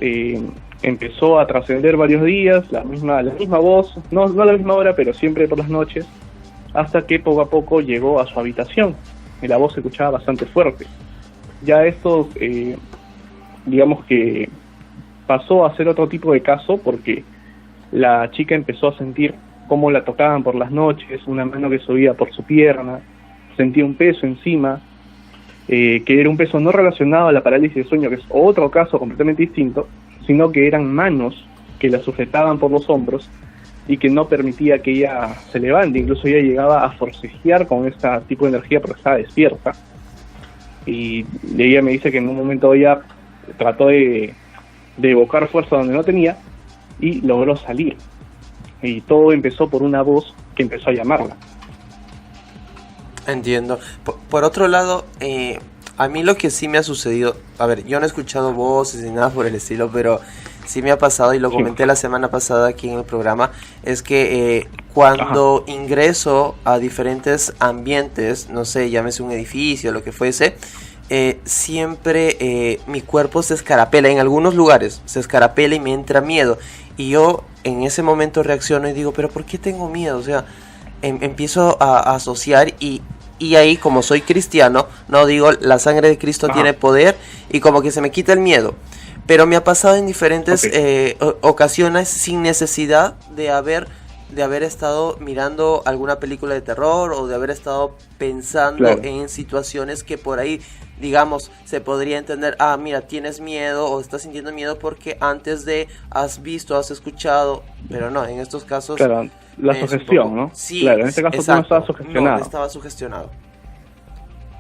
empezó a trascender varios días, la misma voz, no a la misma hora, pero siempre por las noches, hasta que poco a poco llegó a su habitación. Y la voz se escuchaba bastante fuerte. Ya esto, digamos que pasó a ser otro tipo de caso, porque la chica empezó a sentir cómo la tocaban por las noches, una mano que subía por su pierna, sentía un peso encima, que era un peso no relacionado a la parálisis de sueño, que es otro caso completamente distinto, sino que eran manos que la sujetaban por los hombros y que no permitía que ella se levante. Incluso ella llegaba a forcejear con este tipo de energía porque estaba despierta. Y ella me dice que en un momento ella trató de evocar fuerza donde no tenía y logró salir. Y todo empezó por una voz que empezó a llamarla. Entiendo. Por otro lado, a mí lo que sí me ha sucedido, a ver, yo no he escuchado voces ni nada por el estilo, pero sí me ha pasado, y lo comenté la semana pasada aquí en el programa, es que cuando ingreso a diferentes ambientes, no sé, llámese un edificio, lo que fuese, siempre mi cuerpo se escarapela, en algunos lugares se escarapela y me entra miedo, y yo en ese momento reacciono y digo, pero ¿por qué tengo miedo? O sea, empiezo a asociar y ahí, como soy cristiano, no digo, la sangre de Cristo tiene poder, y como que se me quita el miedo. Pero me ha pasado en diferentes ocasiones sin necesidad de haber estado mirando alguna película de terror o de haber estado pensando en situaciones que por ahí, digamos, se podría entender, mira, tienes miedo o estás sintiendo miedo porque antes de has visto, has escuchado, pero no, en estos casos... Claro, la sugestión, ¿no? Sí, claro, en este caso tú no estabas sugestionado. No, estaba sugestionado.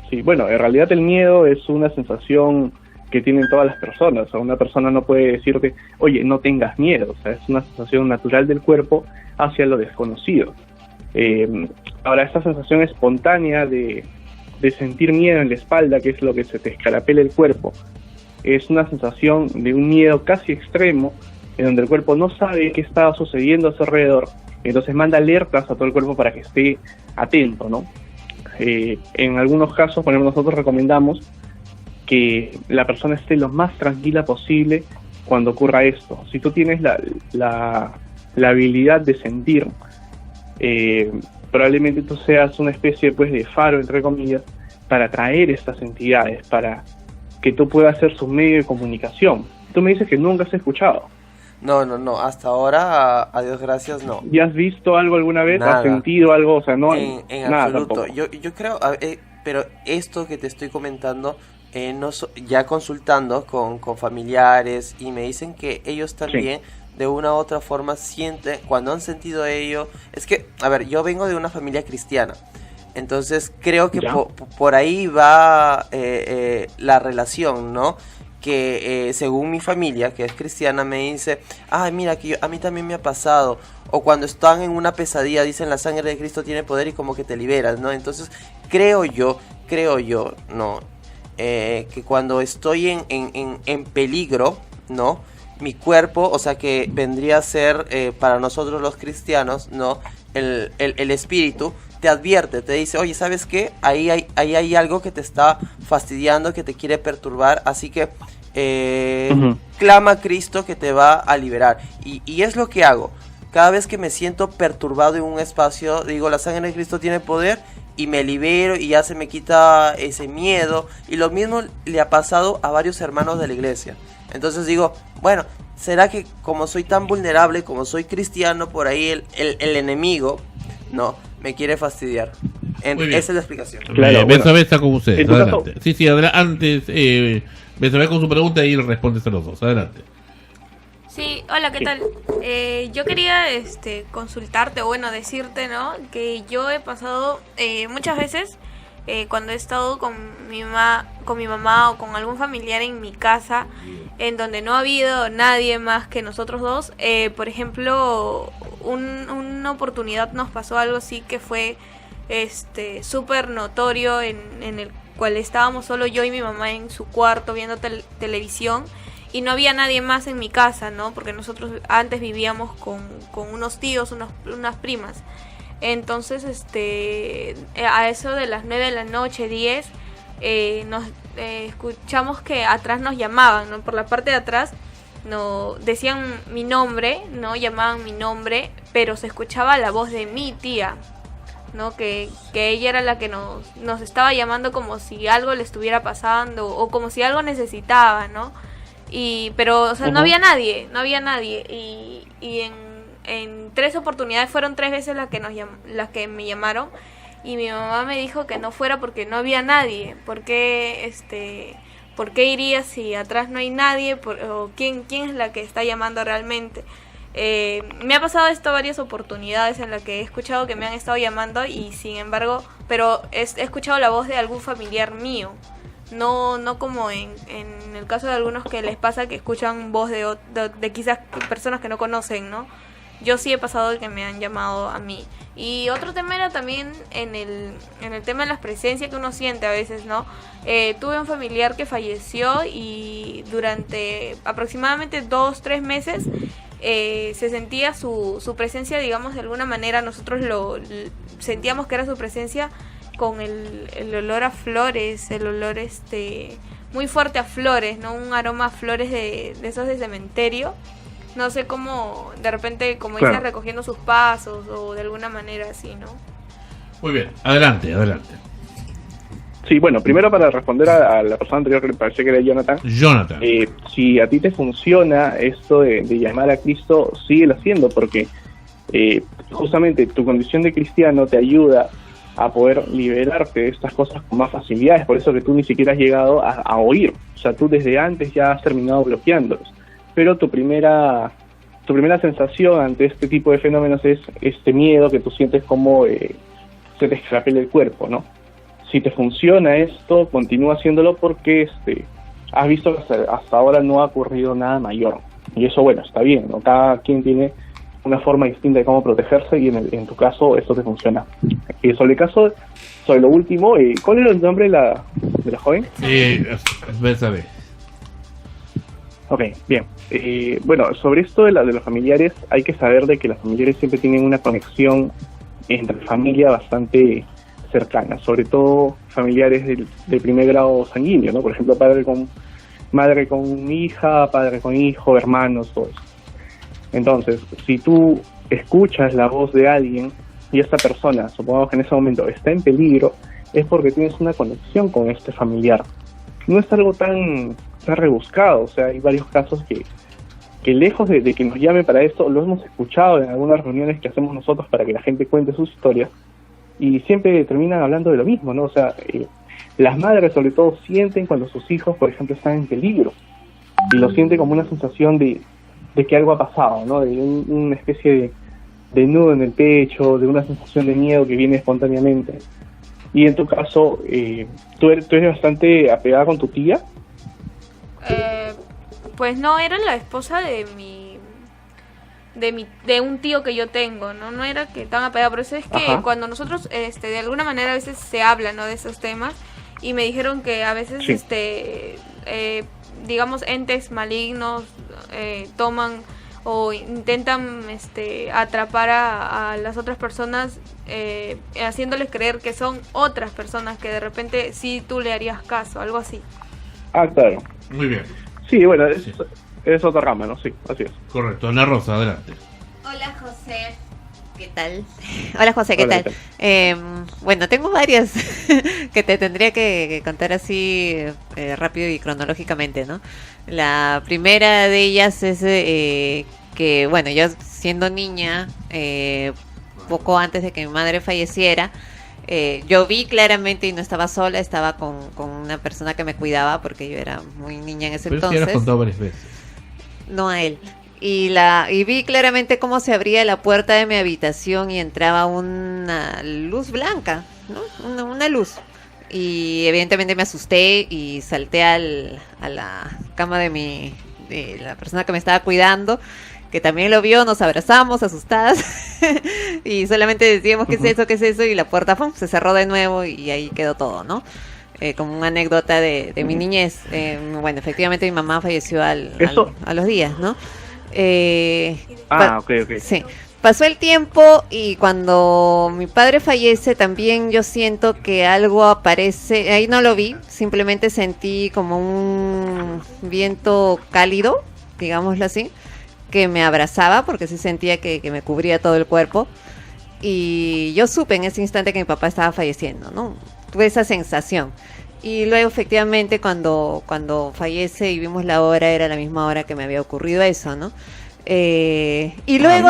Sí, bueno, en realidad el miedo es una sensación que tienen todas las personas. O sea, una persona no puede decirte, oye, no tengas miedo. O sea, es una sensación natural del cuerpo hacia lo desconocido. Ahora, esta sensación espontánea de sentir miedo en la espalda, que es lo que se te escarapela el cuerpo, es una sensación de un miedo casi extremo, en donde el cuerpo no sabe qué está sucediendo a su alrededor, entonces manda alertas a todo el cuerpo para que esté atento, ¿no? En algunos casos, por ejemplo, nosotros recomendamos que la persona esté lo más tranquila posible cuando ocurra esto. Si tú tienes la habilidad de sentir probablemente tú seas una especie pues de faro, entre comillas, para atraer estas entidades, para que tú puedas ser su medio de comunicación. Tú me dices que nunca has escuchado. No, hasta ahora, a Dios gracias, no. ¿Ya has visto algo alguna vez? Nada. ¿Has sentido algo? O sea, no, En nada absoluto. tampoco. Yo creo, pero esto que te estoy comentando, ya consultando con familiares, y me dicen que ellos también de una u otra forma sienten, cuando han sentido ello, es que, a ver, yo vengo de una familia cristiana, entonces creo que por ahí va la relación, ¿no? Que según mi familia, que es cristiana, me dice, ay, mira, que a mí también me ha pasado, o cuando están en una pesadilla dicen la sangre de Cristo tiene poder y como que te liberas, ¿no? Entonces creo yo, ¿no? Que cuando estoy en peligro, ¿no? Mi cuerpo, o sea que vendría a ser para nosotros los cristianos, ¿no? El espíritu te advierte, te dice, oye, ¿sabes qué? Ahí hay algo que te está fastidiando, que te quiere perturbar, así que clama a Cristo que te va a liberar. Y es lo que hago. Cada vez que me siento perturbado en un espacio, digo, la sangre de Cristo tiene poder, y me libero y ya se me quita ese miedo. Y lo mismo le ha pasado a varios hermanos de la iglesia. Entonces digo, bueno, ¿será que como soy tan vulnerable, como soy cristiano, por ahí el enemigo, no, me quiere fastidiar? Esa es la explicación. Claro, Betsabé está con ustedes, en tu adelante. Sí, antes, Betsabé con su pregunta y respondes a los dos, adelante. Sí, hola, ¿qué tal? Yo quería consultarte, o bueno, decirte, ¿no? Que yo he pasado muchas veces cuando he estado con mi mamá o con algún familiar en mi casa, en donde no ha habido nadie más que nosotros dos. Por ejemplo, una oportunidad nos pasó algo así que fue súper notorio, en el cual estábamos solo yo y mi mamá en su cuarto viendo televisión. Y no había nadie más en mi casa, ¿no? Porque nosotros antes vivíamos con unos tíos, unas primas. Entonces, a eso de las 9 de la noche, 10, nos escuchamos que atrás nos llamaban, ¿no? Por la parte de atrás decían mi nombre, ¿no? Llamaban mi nombre, pero se escuchaba la voz de mi tía, ¿no? Que ella era la que nos estaba llamando como si algo le estuviera pasando o como si algo necesitaba, ¿no? Pero, o sea, no había nadie. Y en 3 oportunidades, fueron 3 veces las que me llamaron. Y mi mamá me dijo que no fuera porque no había nadie. ¿Por qué iría si atrás no hay nadie? ¿O quién es la que está llamando realmente? Me ha pasado esto varias oportunidades en las que he escuchado que me han estado llamando y sin embargo, pero he escuchado la voz de algún familiar mío. No como en el caso de algunos que les pasa que escuchan voz de quizás personas que no conocen, ¿no? Yo sí he pasado de que me han llamado a mí. Y otro tema era también en el tema de las presencias que uno siente a veces, ¿no? Tuve un familiar que falleció y durante aproximadamente 2-3 meses se sentía su presencia, digamos, de alguna manera. Nosotros sentíamos que era su presencia con el olor a flores, el olor muy fuerte a flores, ¿no? Un aroma a flores de esos de cementerio. No sé cómo, de repente, como dices, recogiendo sus pasos o de alguna manera así, ¿no? Muy bien, adelante. Sí, bueno, primero para responder a la persona anterior que me parecía que era Jonathan. Si a ti te funciona esto de llamar a Cristo, síguelo haciendo porque justamente tu condición de cristiano te ayuda a poder liberarte de estas cosas con más facilidad. Es por eso que tú ni siquiera has llegado a oír. O sea, tú desde antes ya has terminado bloqueándolos. Pero tu primera sensación ante este tipo de fenómenos es este miedo que tú sientes como se te escrapela el cuerpo, ¿no? Si te funciona esto, continúa haciéndolo porque has visto que hasta ahora no ha ocurrido nada mayor. Y eso, bueno, está bien, ¿no? Cada quien tiene una forma distinta de cómo protegerse y en tu caso esto te funciona. Sobre lo último, ¿cuál era el nombre de la joven? Betsabé. Ok, bien. Bueno, sobre esto de los familiares, hay que saber de que los familiares siempre tienen una conexión entre familia bastante cercana, sobre todo familiares del primer grado sanguíneo, ¿no? Por ejemplo, madre con hija, padre con hijo, hermanos, todo eso. Entonces, si tú escuchas la voz de alguien, y esta persona, supongamos que en ese momento está en peligro, es porque tienes una conexión con este familiar. No es algo tan rebuscado, o sea, hay varios casos que lejos de que nos llamen para esto, lo hemos escuchado en algunas reuniones que hacemos nosotros para que la gente cuente sus historias, y siempre terminan hablando de lo mismo, ¿no? O sea, las madres sobre todo sienten cuando sus hijos, por ejemplo, están en peligro, y lo sienten como una sensación de que algo ha pasado, ¿no? De una especie de nudo en el pecho, de una sensación de miedo que viene espontáneamente. Y en tu caso, ¿tú eres bastante apegada con tu tía? Pues no, era la esposa de un tío que yo tengo, no era que tan apegada, por eso es que Ajá. cuando nosotros de alguna manera a veces se habla, ¿no?, de esos temas, y me dijeron que a veces Sí. digamos entes malignos toman o intentan atrapar a las otras personas, haciéndoles creer que son otras personas que de repente sí tú le harías caso, algo así. Ah, claro. Muy bien, Sí, bueno, Sí. es otra rama, ¿no? Sí, así es. correcto. Ana Rosa, adelante. Hola José, ¿qué tal? Hola José, ¿qué Hola, tal? ¿qué Bueno, tengo varias que te tendría que contar así rápido y cronológicamente, ¿no? La primera de ellas es que, bueno, yo siendo niña, poco antes de que mi madre falleciera, yo vi claramente y no estaba sola, estaba con una persona que me cuidaba porque yo era muy niña en ese Pero sí entonces. has contado varias veces. No a él. Y vi claramente cómo se abría la puerta de mi habitación y entraba una luz blanca, ¿no? Una luz. Y evidentemente me asusté y salté a la cama de la persona que me estaba cuidando, que también lo vio, nos abrazamos asustadas y solamente decíamos ¿qué es eso? ¿Qué es eso? Y la puerta ¡pum!, se cerró de nuevo y ahí quedó todo, ¿no? Como una anécdota de mi niñez. Bueno, efectivamente mi mamá falleció a los días, ¿no? Ok. Sí. Pasó el tiempo y cuando mi padre fallece también yo siento que algo aparece, ahí no lo vi, simplemente sentí como un viento cálido, digámoslo así, que me abrazaba porque sí sentía que me cubría todo el cuerpo, y yo supe en ese instante que mi papá estaba falleciendo, ¿no? Tuve esa sensación. Y luego efectivamente cuando fallece y vimos la hora, era la misma hora que me había ocurrido eso, ¿no? Y luego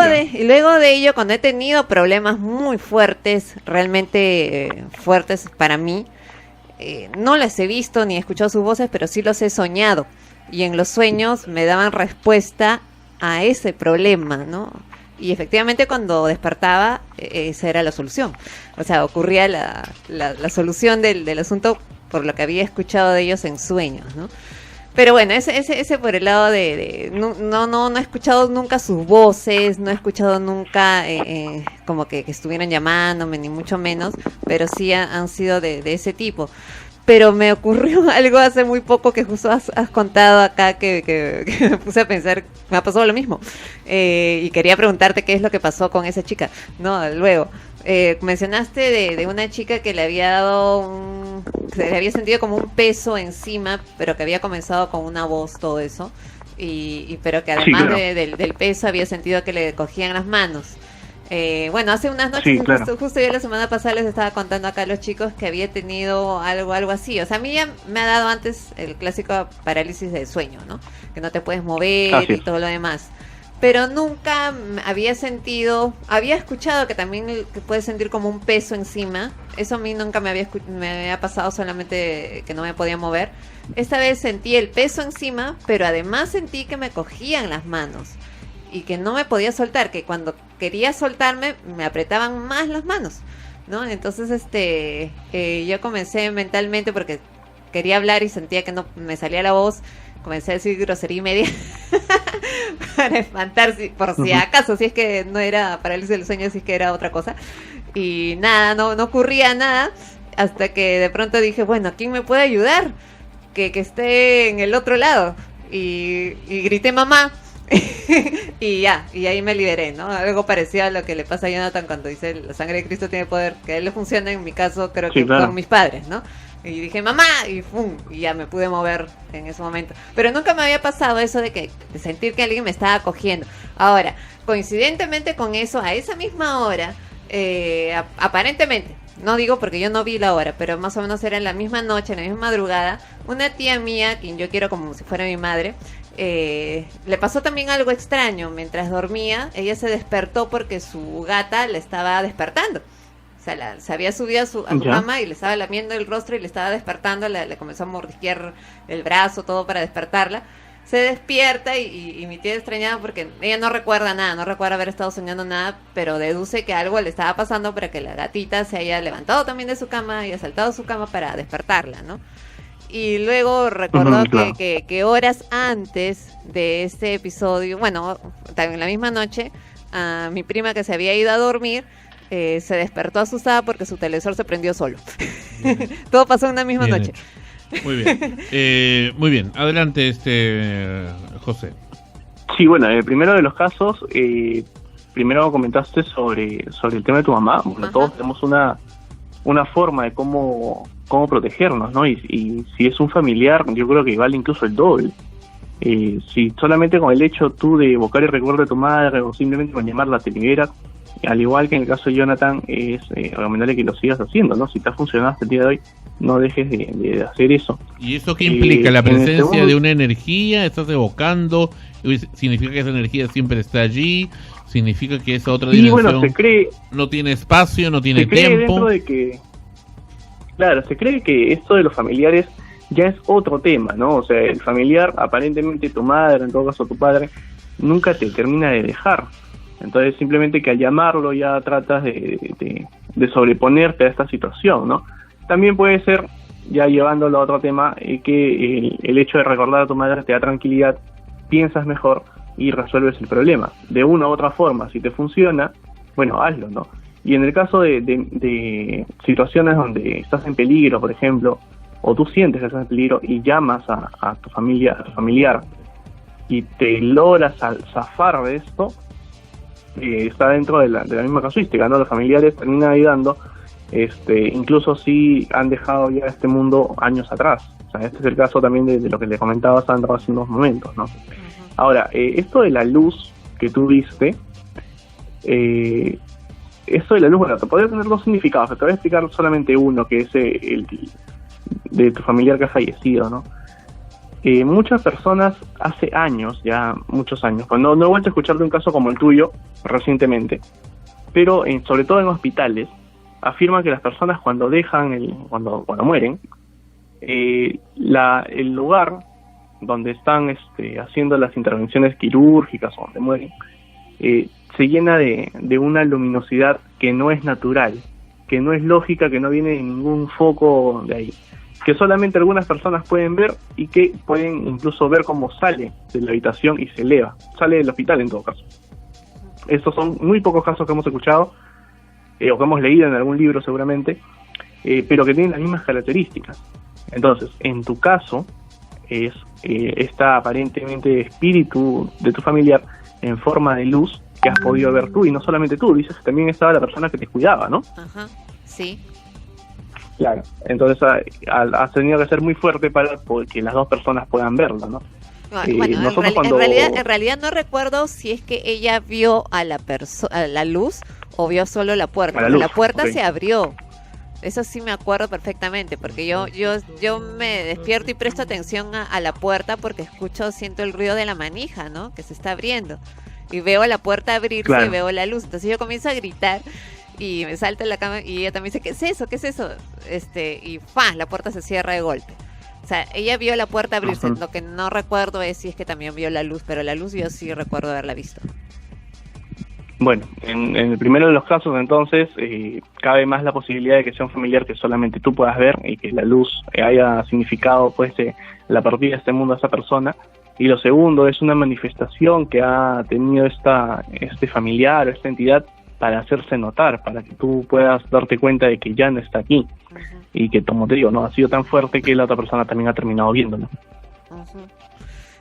de ello, cuando he tenido problemas muy fuertes, realmente fuertes para mí, no las he visto ni he escuchado sus voces, pero sí los he soñado. Y en los sueños me daban respuesta a ese problema, ¿no? Y efectivamente cuando despertaba, esa era la solución. O sea, ocurría la solución del asunto por lo que había escuchado de ellos en sueños, ¿no? Pero bueno, ese por el lado no he escuchado nunca sus voces, no he escuchado nunca como que estuvieran llamándome, ni mucho menos, pero sí han sido de ese tipo. Pero me ocurrió algo hace muy poco que justo has contado acá que me puse a pensar, me ha pasado lo mismo. Y quería preguntarte qué es lo que pasó con esa chica. No, luego, mencionaste de una chica que le había se le había sentido como un peso encima, pero que había comenzado con una voz, todo eso. Pero que además Sí, claro. del peso había sentido que le cogían las manos. Bueno, hace unas noches, Sí, claro. justo yo la semana pasada les estaba contando acá a los chicos que había tenido algo así. O sea, a mí ya me ha dado antes el clásico parálisis del sueño, ¿no? Que no te puedes mover Así y es. todo lo demás. Pero nunca había escuchado que también que puedes sentir como un peso encima. Eso a mí nunca me había pasado, solamente que no me podía mover. Esta vez sentí el peso encima, pero además sentí que me cogían las manos y que no me podía soltar, que cuando quería soltarme me apretaban más las manos, ¿no? Entonces yo comencé mentalmente, porque quería hablar y sentía que no me salía la voz, comencé a decir grosería y media para espantar, por si acaso, si es que no era parálisis del sueño, si es que era otra cosa. Y nada, no ocurría nada, hasta que de pronto dije, bueno, ¿quién me puede ayudar? Que esté en el otro lado. Y grité mamá. y ahí me liberé, ¿no? Algo parecido a lo que le pasa a Jonathan cuando dice la sangre de Cristo tiene poder, que a él le funciona, en mi caso creo Sí, que claro. con mis padres, ¿no? Y dije mamá y ¡pum! Y ya me pude mover en ese momento. Pero nunca me había pasado eso de sentir que alguien me estaba cogiendo. Ahora, coincidentemente con eso, a esa misma hora Aparentemente, no digo porque yo no vi la hora, pero más o menos era en la misma noche, en la misma madrugada, una tía mía, quien yo quiero como si fuera mi madre, le pasó también algo extraño. Mientras dormía, ella se despertó porque su gata le estaba despertando. O sea, se había subido a su cama y le estaba lamiendo el rostro y le estaba despertando, le comenzó a mordisquear el brazo, todo para despertarla. Se despierta y mi tía extrañada porque ella no recuerda nada, no recuerda haber estado soñando nada, pero deduce que algo le estaba pasando para que la gatita se haya levantado también de su cama y haya saltado de su cama para despertarla, ¿no? Y luego recordó claro. que horas antes de este episodio, bueno, también la misma noche, a mi prima que se había ido a dormir, se despertó asustada porque su televisor se prendió solo. Todo pasó en una misma Bien noche. hecho. Muy bien. Muy bien. Adelante, José. Sí, bueno, el primero de los casos, primero comentaste sobre el tema de tu mamá. Bueno, Ajá. todos tenemos una forma de cómo protegernos, ¿no? Y si es un familiar, yo creo que vale incluso el doble. Si solamente con el hecho tú de evocar el recuerdo de tu madre o simplemente con llamarla te libera, al igual que en el caso de Jonathan, es recomendable que lo sigas haciendo, ¿no? Si te ha funcionado hasta el día de hoy, no dejes de hacer eso. ¿Y eso qué implica? ¿La en el presencia segundo- de una energía? ¿Estás evocando? ¿Significa que esa energía siempre está allí? ¿Significa que esa otra Y dimensión bueno, se cree no tiene espacio, no tiene cree tiempo? dentro de que, claro, se cree que esto de los familiares ya es otro tema, ¿no? O sea, el familiar, aparentemente tu madre, en todo caso tu padre, nunca te termina de dejar. Entonces simplemente que al llamarlo ya tratas de sobreponerte a esta situación, ¿no? También puede ser, ya llevándolo a otro tema, que el hecho de recordar a tu madre te da tranquilidad, piensas mejor y resuelves el problema. De una u otra forma, si te funciona, bueno, hazlo, ¿no? Y en el caso de situaciones donde estás en peligro, por ejemplo, o tú sientes que estás en peligro y llamas a tu familia, a tu familiar, y te logras zafar de esto, está dentro de la misma casuística, ¿no? Los familiares terminan ayudando, incluso si han dejado ya este mundo años atrás. O sea, este es el caso también de lo que le comentaba Sandra hace unos momentos, ¿no? Ahora, esto de la luz que tú viste, esto de la luz, bueno, te podría tener dos significados, te voy a explicar solamente uno, que es el de tu familiar que ha fallecido, ¿no? Muchas personas hace años, ya muchos años, no he vuelto a escuchar de un caso como el tuyo recientemente, pero sobre todo en hospitales, afirman que las personas cuando cuando mueren, el lugar donde están haciendo las intervenciones quirúrgicas o donde mueren, se llena de una luminosidad que no es natural, que no es lógica, que no viene de ningún foco de ahí, que solamente algunas personas pueden ver y que pueden incluso ver cómo sale de la habitación y se eleva, sale del hospital en todo caso. Estos son muy pocos casos que hemos escuchado o que hemos leído en algún libro seguramente, pero que tienen las mismas características. Entonces, en tu caso, es esta aparentemente espíritu de tu familiar en forma de luz que has podido ver tú, y no solamente tú, dices que también estaba la persona que te cuidaba, ¿no? Ajá, sí. Claro, entonces has tenido que ser muy fuerte para que las dos personas puedan verlo, ¿no? Bueno, nosotros en realidad no recuerdo si es que ella vio a la luz o vio solo la puerta. A la luz, La puerta ok. se abrió. Eso sí me acuerdo perfectamente, porque yo me despierto y presto atención a la puerta porque siento el ruido de la manija, ¿no? Que se está abriendo. Y veo la puerta abrirse, Claro. y veo la luz. Entonces yo comienzo a gritar y me salta en la cama y ella también dice, ¿qué es eso? ¿Qué es eso? Y ¡fa! La puerta se cierra de golpe. O sea, ella vio la puerta abrirse. Ajá. Lo que no recuerdo es si es que también vio la luz, pero la luz yo sí recuerdo haberla visto. Bueno, en el primero de los casos, entonces, cabe más la posibilidad de que sea un familiar que solamente tú puedas ver y que la luz haya significado, pues, la partida de este mundo a esa persona. Y lo segundo es una manifestación que ha tenido este familiar o esta entidad para hacerse notar, para que tú puedas darte cuenta de que ya no está aquí. Ujú, Y que, como te digo, no ha sido tan fuerte que la otra persona también ha terminado viéndolo. ujú.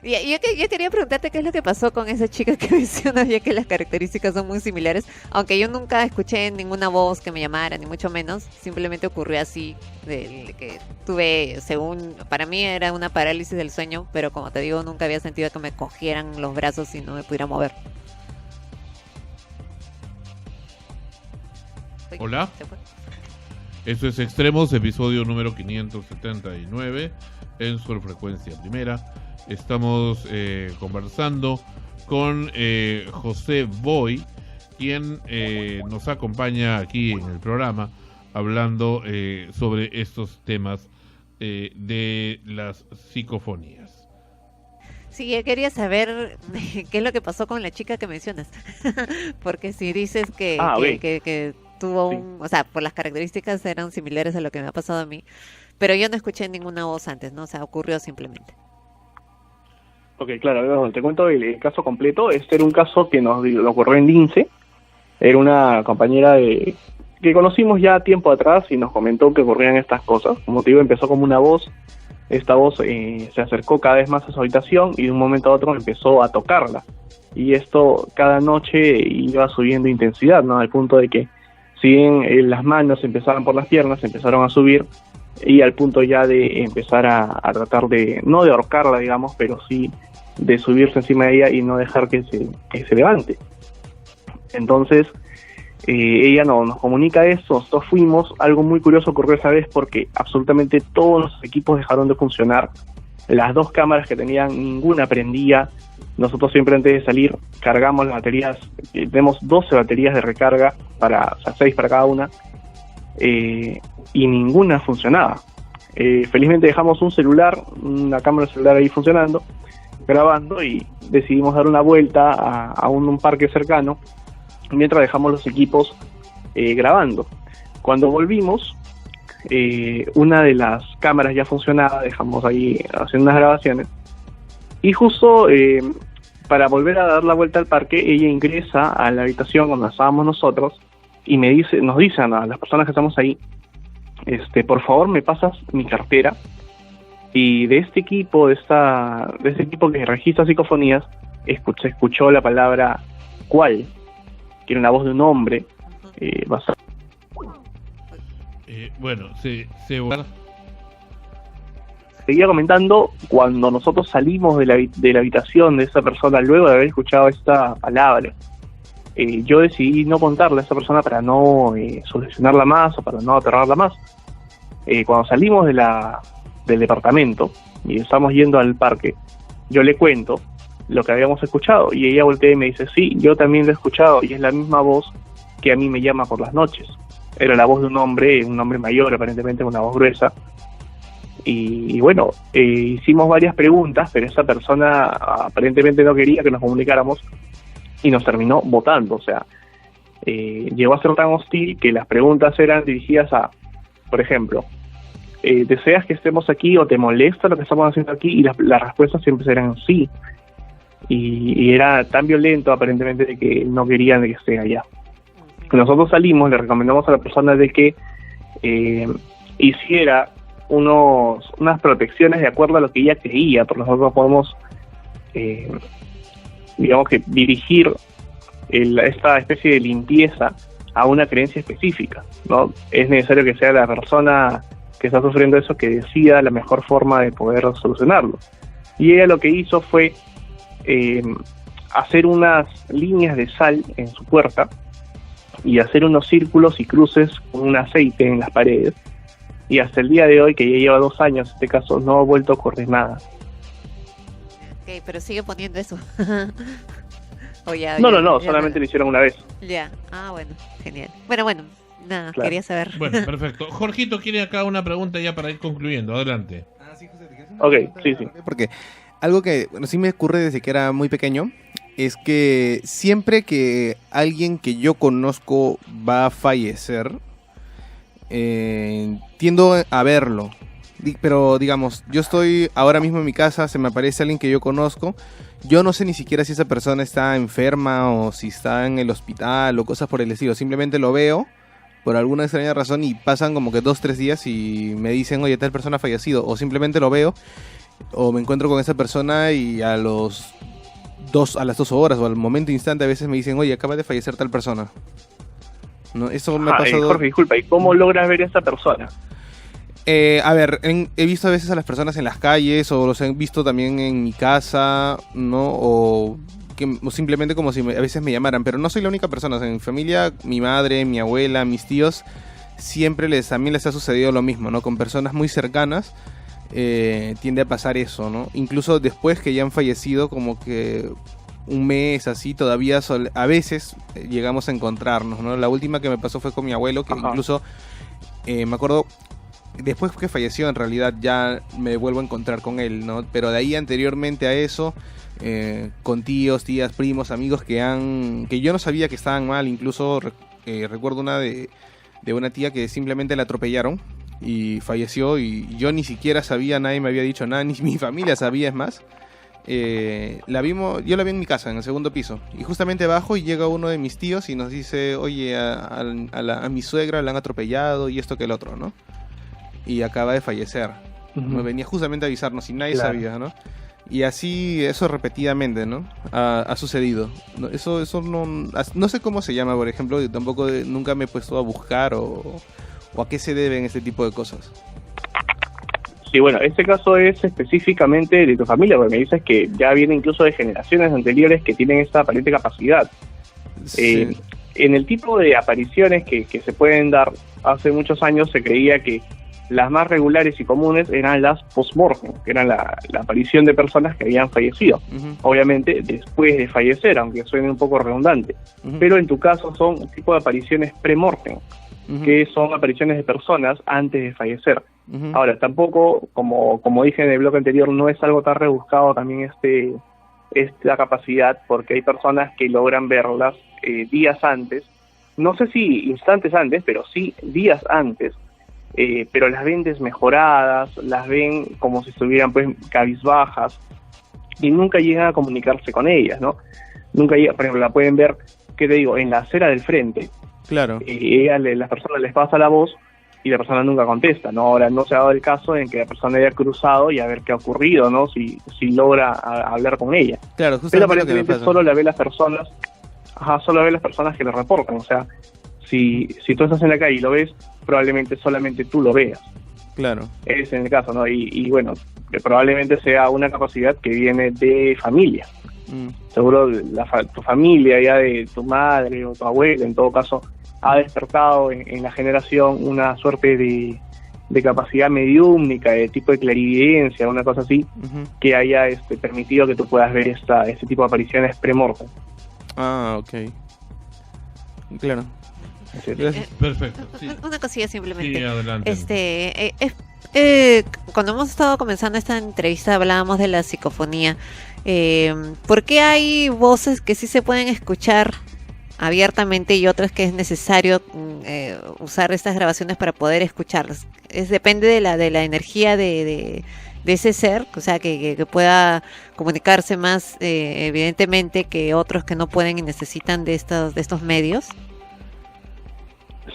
Y yo quería preguntarte qué es lo que pasó con esa chica que mencionas, ya que las características son muy similares, aunque yo nunca escuché ninguna voz que me llamara, ni mucho menos, simplemente ocurrió así, de que tuve, según, para mí era una parálisis del sueño, pero como te digo, nunca había sentido que me cogieran los brazos y no me pudiera mover. Hola. Se fue. Esto es Extremos, episodio número 579 en su frecuencia primera. Estamos conversando con José Boy, quien nos acompaña aquí en el programa hablando sobre estos temas de las psicofonías. Sí, yo quería saber qué es lo que pasó con la chica que mencionas. Porque si dices que tuvo un... O sea, por las características eran similares a lo que me ha pasado a mí. Pero yo no escuché ninguna voz antes, ¿no? O sea, ocurrió simplemente. Ok, claro, te cuento el caso completo. Este era un caso que nos ocurrió en Lince. Era una compañera que conocimos ya tiempo atrás y nos comentó que ocurrían estas cosas. Como te digo, empezó como una voz. Esta voz se acercó cada vez más a su habitación y de un momento a otro empezó a tocarla. Y esto cada noche iba subiendo intensidad, ¿no? Al punto de que si bien las manos empezaban por las piernas, empezaron a subir y al punto ya de empezar a tratar de, no de ahorcarla, digamos, pero sí de subirse encima de ella y no dejar que se levante. Entonces, ella nos comunica eso, nosotros fuimos, algo muy curioso ocurrió esa vez porque absolutamente todos los equipos dejaron de funcionar, las dos cámaras que tenían, ninguna prendía, nosotros siempre antes de salir cargamos las baterías, tenemos 12 baterías de recarga, o sea, 6 para cada una, y ninguna funcionaba. Felizmente dejamos una cámara celular ahí funcionando, grabando y decidimos dar una vuelta a un parque cercano, mientras dejamos los equipos grabando. Cuando volvimos, una de las cámaras ya funcionaba, dejamos ahí haciendo unas grabaciones, y justo para volver a dar la vuelta al parque, ella ingresa a la habitación donde estábamos nosotros, y nos dicen a las personas que estamos ahí, por favor me pasas mi cartera, y de este equipo, de este equipo que registra psicofonías, se escuchó la palabra ¿cuál? Que era una voz de un hombre basada. Bueno, Seguía comentando, cuando nosotros salimos de la habitación de esa persona, luego de haber escuchado esta palabra, yo decidí no contarle a esa persona para no solucionarla más o para no aterrarla más. Cuando salimos del departamento y estamos yendo al parque, yo le cuento lo que habíamos escuchado y ella voltea y me dice, sí, yo también lo he escuchado y es la misma voz que a mí me llama por las noches. Era la voz de un hombre mayor, aparentemente una voz gruesa. Y bueno, hicimos varias preguntas, pero esa persona aparentemente no quería que nos comunicáramos y nos terminó votando. O sea, llegó a ser tan hostil que las preguntas eran dirigidas a, por ejemplo, ¿deseas que estemos aquí o te molesta lo que estamos haciendo aquí? Y las respuestas siempre eran sí. Y era tan violento aparentemente de que no querían de que esté allá. Nosotros salimos, le recomendamos a la persona de que hiciera unas protecciones de acuerdo a lo que ella creía, porque nosotros podemos digamos que dirigir esta especie de limpieza a una creencia específica, ¿no? Es necesario que sea la persona que está sufriendo eso que decida la mejor forma de poder solucionarlo. Y ella lo que hizo fue hacer unas líneas de sal en su puerta y hacer unos círculos y cruces con un aceite en las paredes, y hasta el día de hoy, que ya lleva 2 años en este caso, no ha vuelto a ocurrir nada. Ok, pero sigue poniendo eso. No, solamente lo hicieron una vez. Ya, bueno, genial. Bueno, nada, claro. Quería saber. Bueno, perfecto. Jorgito quiere acá una pregunta ya para ir concluyendo, adelante. Sí, José, ¿te quieres Ok, sí. Porque algo que sí me ocurre desde que era muy pequeño es que siempre que alguien que yo conozco va a fallecer, tiendo a verlo. Pero digamos, yo estoy ahora mismo en mi casa, se me aparece alguien que yo conozco, yo no sé ni siquiera si esa persona está enferma o si está en el hospital o cosas por el estilo, simplemente lo veo por alguna extraña razón y pasan como que 2-3 días y me dicen, oye, tal persona ha fallecido, o simplemente lo veo o me encuentro con esa persona y a las 2 horas o al momento instante a veces me dicen, oye, acaba de fallecer tal persona. No, eso me ha pasado. Jorge, disculpa, ¿y cómo logras ver a esa persona? A ver, he visto a veces a las personas en las calles o los he visto también en mi casa, ¿no? O simplemente como si a veces me llamaran, pero no soy la única persona. O sea, en mi familia, mi madre, mi abuela, mis tíos, siempre también les ha sucedido lo mismo, ¿no? Con personas muy cercanas tiende a pasar eso, ¿no? Incluso después que ya han fallecido, como que un mes así, todavía a veces llegamos a encontrarnos, ¿no? La última que me pasó fue con mi abuelo, que incluso me acuerdo, después que falleció en realidad ya me vuelvo a encontrar con él, ¿no? Pero de ahí anteriormente a eso, con tíos, tías, primos, amigos que yo no sabía que estaban mal. Incluso recuerdo una de una tía que simplemente la atropellaron y falleció, y yo ni siquiera sabía, nadie me había dicho nada, ni mi familia sabía, es más. Yo la vi en mi casa, en el segundo piso, y justamente bajo y llega uno de mis tíos y nos dice, oye, a mi suegra la han atropellado y esto que el otro, ¿no? Y acaba de fallecer. Me venía justamente a avisarnos y nadie sabía, ¿no? Y así, eso repetidamente, ¿no? Ha sucedido. Eso no sé cómo se llama, por ejemplo, y tampoco nunca me he puesto a buscar o a qué se deben este tipo de cosas. Sí, bueno, este caso es específicamente de tu familia, porque me dices que ya viene incluso de generaciones anteriores que tienen esta aparente capacidad. Sí. En el tipo de apariciones que se pueden dar, hace muchos años se creía que las más regulares y comunes eran las post-mortem, que eran la aparición de personas que habían fallecido. Obviamente después de fallecer, aunque suene un poco redundante. Pero en tu caso son un tipo de apariciones pre-mortem, que son apariciones de personas antes de fallecer. Ahora, tampoco, como dije en el bloque anterior, no es algo tan rebuscado también esta capacidad, porque hay personas que logran verlas días antes, no sé si instantes antes, pero sí días antes, pero las ven desmejoradas, las ven como si estuvieran pues cabizbajas, y nunca llegan a comunicarse con ellas, ¿no? Nunca llega, por ejemplo, la pueden ver, ¿qué te digo?, en la acera del frente. Claro. Las personas les pasa la voz y la persona nunca contesta, ¿no? Ahora, no se ha dado el caso en que la persona haya cruzado y a ver qué ha ocurrido, ¿no? Si logra hablar con ella. Claro, pero aparentemente solo la ve las personas, solo ve las personas que le reportan. O sea, si tú estás en la calle y lo ves, probablemente solamente tú lo veas. Claro. Es en el caso, ¿no? Y bueno, que probablemente sea una capacidad que viene de familia. Seguro tu familia, ya de tu madre o tu abuela, en todo caso, ha despertado en la generación una suerte de capacidad mediúmnica, de tipo de clarividencia, una cosa así, que haya permitido que tú puedas ver este tipo de apariciones pre-mortem. Ah, ok. Claro. Perfecto. Sí. Una cosilla simplemente. Sí, adelante. Cuando hemos estado comenzando esta entrevista hablábamos de la psicofonía. ¿Por qué hay voces que sí se pueden escuchar abiertamente y otras que es necesario usar estas grabaciones para poder escucharlas? Depende de la energía de ese ser, o sea, que pueda comunicarse más evidentemente que otros que no pueden y necesitan de estos medios.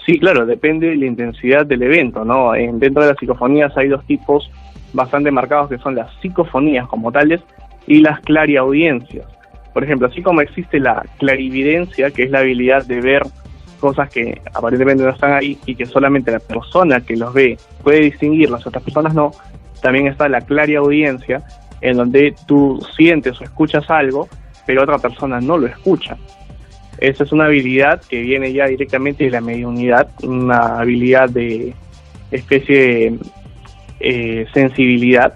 Sí, claro, depende de la intensidad del evento, ¿no? Dentro de las psicofonías hay dos tipos bastante marcados, que son las psicofonías como tales y las clariaudiencias. Por ejemplo, así como existe la clarividencia, que es la habilidad de ver cosas que aparentemente no están ahí y que solamente la persona que los ve puede distinguirlas, otras personas no, también está la clariaudiencia, en donde tú sientes o escuchas algo, pero otra persona no lo escucha. Esa es una habilidad que viene ya directamente de la mediunidad, una habilidad de especie de sensibilidad,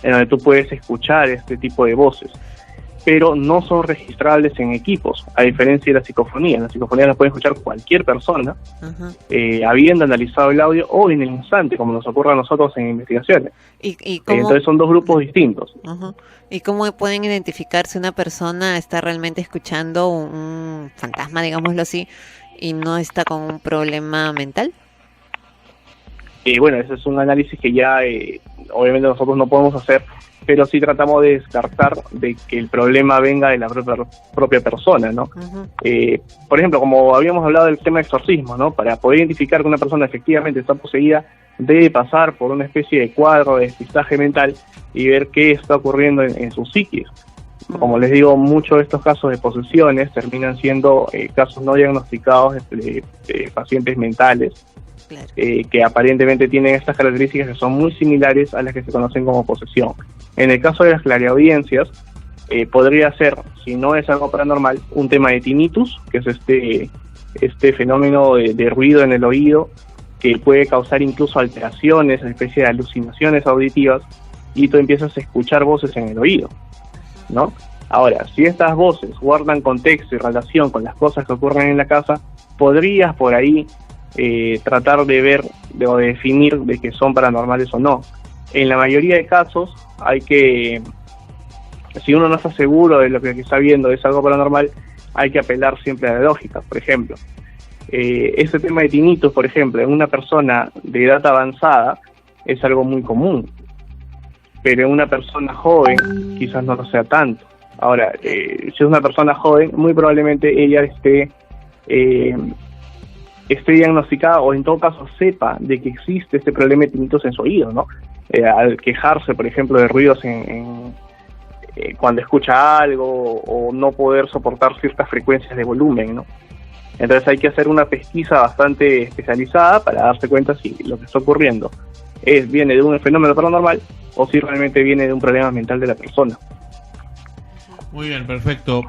en donde tú puedes escuchar este tipo de voces, pero no son registrables en equipos, a diferencia de la psicofonía. En la psicofonía la puede escuchar cualquier persona, habiendo analizado el audio o en el instante, como nos ocurre a nosotros en investigaciones. ¿Y cómo? Entonces son dos grupos distintos. ¿Y cómo pueden identificar si una persona está realmente escuchando un fantasma, digámoslo así, y no está con un problema mental? Bueno, ese es un análisis que ya obviamente nosotros no podemos hacer, pero sí tratamos de descartar de que el problema venga de la propia persona, ¿no? Por ejemplo, como habíamos hablado del tema de exorcismo, ¿no? Para poder identificar que una persona efectivamente está poseída, debe pasar por una especie de cuadro de despistaje mental y ver qué está ocurriendo en su psiquis. Como les digo, muchos de estos casos de posesiones terminan siendo casos no diagnosticados de pacientes mentales, Claro. Que aparentemente tienen estas características que son muy similares a las que se conocen como posesión. En el caso de las clariaudiencias, podría ser, si no es algo paranormal, un tema de tinnitus, que es este fenómeno de ruido en el oído, que puede causar incluso alteraciones, una especie de alucinaciones auditivas, y tú empiezas a escuchar voces en el oído, ¿no? Ahora, si estas voces guardan contexto y relación con las cosas que ocurren en la casa, podrías por ahí tratar de ver o de definir de que son paranormales o no. En la mayoría de casos si uno no está seguro de lo que está viendo es algo paranormal, hay que apelar siempre a la lógica. Por ejemplo, ese tema de tinnitus, por ejemplo, en una persona de edad avanzada es algo muy común, pero en una persona joven quizás no lo sea tanto. Ahora, si es una persona joven, muy probablemente ella esté diagnosticada, o en todo caso sepa de que existe este problema de tinnitus en su oído, ¿no? Al quejarse, por ejemplo, de ruidos cuando escucha algo, o no poder soportar ciertas frecuencias de volumen, ¿no? Entonces hay que hacer una pesquisa bastante especializada para darse cuenta si lo que está ocurriendo viene de un fenómeno paranormal o si realmente viene de un problema mental de la persona. Muy bien, perfecto.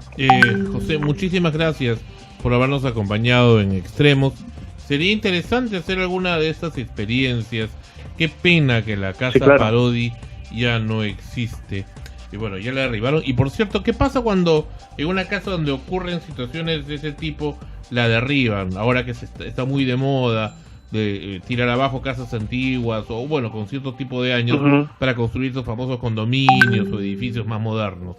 José, muchísimas gracias por habernos acompañado en Extremos. Sería interesante hacer alguna de estas experiencias. Qué pena que la casa Parodi ya no existe. Y bueno, ya la derribaron. Y por cierto, ¿qué pasa cuando en una casa donde ocurren situaciones de ese tipo la derriban? Ahora que está muy de moda de tirar abajo casas antiguas, o bueno, con cierto tipo de años, para construir esos famosos condominios o edificios más modernos.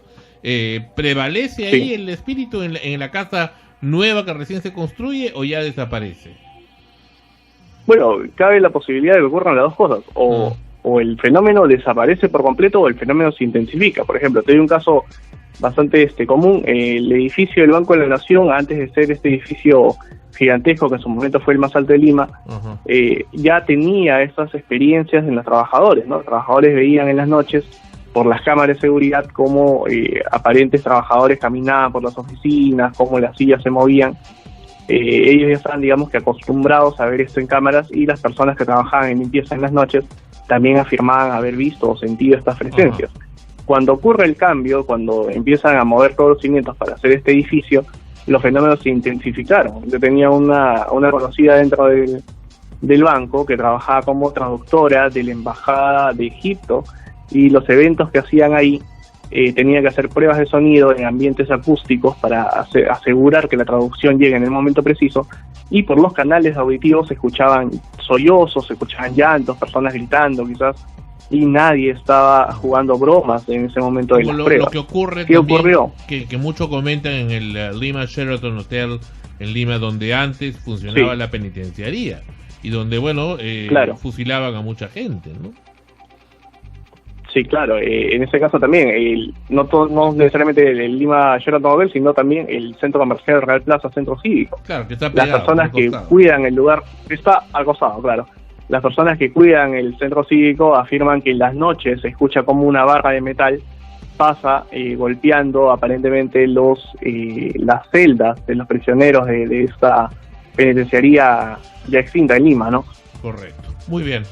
¿Prevalece ahí el espíritu en la casa nueva que recién se construye, o ya desaparece? Bueno, cabe la posibilidad de que ocurran las dos cosas, o el fenómeno desaparece por completo o el fenómeno se intensifica. Por ejemplo, te doy un caso bastante común. El edificio del Banco de la Nación, antes de ser este edificio gigantesco que en su momento fue el más alto de Lima, ya tenía esas experiencias en los trabajadores, ¿no? Los trabajadores veían en las noches por las cámaras de seguridad cómo aparentes trabajadores caminaban por las oficinas, cómo las sillas se movían. Ellos ya estaban, digamos, que acostumbrados a ver esto en cámaras, y las personas que trabajaban en limpieza en las noches también afirmaban haber visto o sentido estas presencias. Cuando ocurre el cambio, cuando empiezan a mover todos los cimientos para hacer este edificio, los fenómenos se intensificaron. Yo tenía una conocida dentro del banco que trabajaba como traductora de la Embajada de Egipto, y los eventos que hacían ahí tenía que hacer pruebas de sonido en ambientes acústicos para asegurar que la traducción llegue en el momento preciso, y por los canales auditivos se escuchaban sollozos, se escuchaban llantos, personas gritando quizás, y nadie estaba jugando bromas en ese momento de las pruebas. Lo que ocurre ¿Qué ocurrió? Que muchos comentan en el Lima Sheraton Hotel en Lima, donde antes funcionaba la penitenciaría, y donde, bueno, fusilaban a mucha gente, ¿no? Sí, claro, en ese caso también, no necesariamente el Lima Sheraton Hotel, sino también el centro comercial Real Plaza Centro Cívico. Claro, que está pegado, las personas que cuidan el lugar, está al costado, claro. Las personas que cuidan el centro cívico afirman que en las noches se escucha como una barra de metal pasa golpeando aparentemente las celdas de los prisioneros de esta penitenciaría ya extinta en Lima, ¿no? Correcto, muy bien.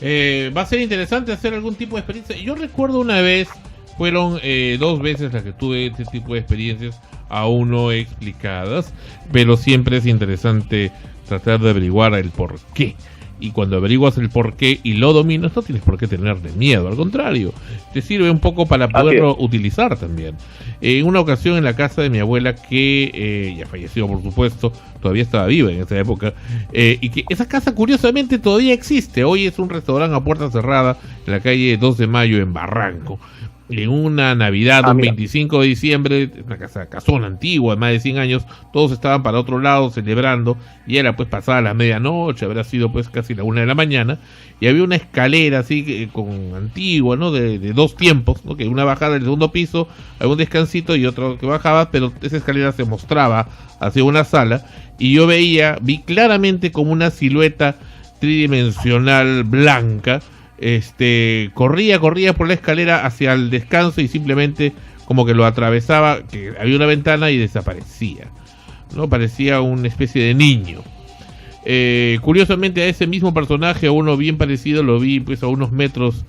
Va a ser interesante hacer algún tipo de experiencia. Yo recuerdo una vez, fueron 2 veces las que tuve este tipo de experiencias, aún no explicadas, pero siempre es interesante tratar de averiguar el por qué. Y cuando averiguas el por qué y lo dominas, no tienes por qué tenerle miedo, al contrario, te sirve un poco para poderlo utilizar también. En una ocasión en la casa de mi abuela, que ya falleció por supuesto, todavía estaba viva en esa época, y que esa casa curiosamente todavía existe. Hoy es un restaurante a puerta cerrada en la calle 2 de Mayo en Barranco. En una Navidad, un 25 de diciembre, una casona antigua de más de 100 años, todos estaban para otro lado celebrando, y era pues pasada la medianoche, habrá sido pues casi la 1 de la mañana, y había una escalera así con antigua, ¿no? De 2 tiempos, ¿no? Que una bajada del segundo piso, había un descansito y otro que bajaba, pero esa escalera se mostraba hacia una sala, y yo vi claramente como una silueta tridimensional blanca. Corría por la escalera hacia el descanso, y simplemente como que lo atravesaba, que había una ventana, y desaparecía, ¿no? Parecía una especie de niño. Curiosamente a ese mismo personaje, a uno bien parecido, lo vi pues a unos metros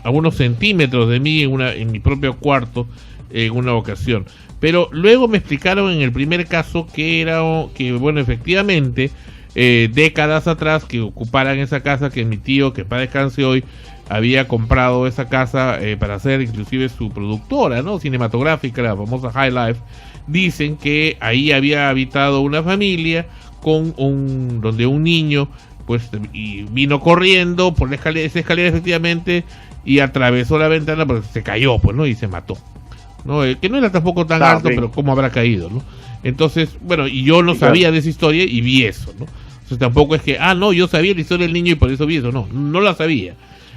a unos centímetros de mí en mi propio cuarto en una ocasión. Pero luego me explicaron en el primer caso que efectivamente, décadas atrás, que ocuparan esa casa, que mi tío, que para descanse hoy, había comprado esa casa para hacer inclusive su productora, ¿no?, cinematográfica, la famosa High Life. Dicen que ahí había habitado una familia donde un niño y vino corriendo por esa escalera efectivamente y atravesó la ventana, porque se cayó, pues, ¿no?, y se mató, ¿no? Que no era tampoco tan alto, pero cómo habrá caído, ¿no? Entonces, y yo no sabía de esa historia y vi eso, ¿no? Entonces tampoco es que, yo sabía la historia del niño y por eso vi eso, no la sabía.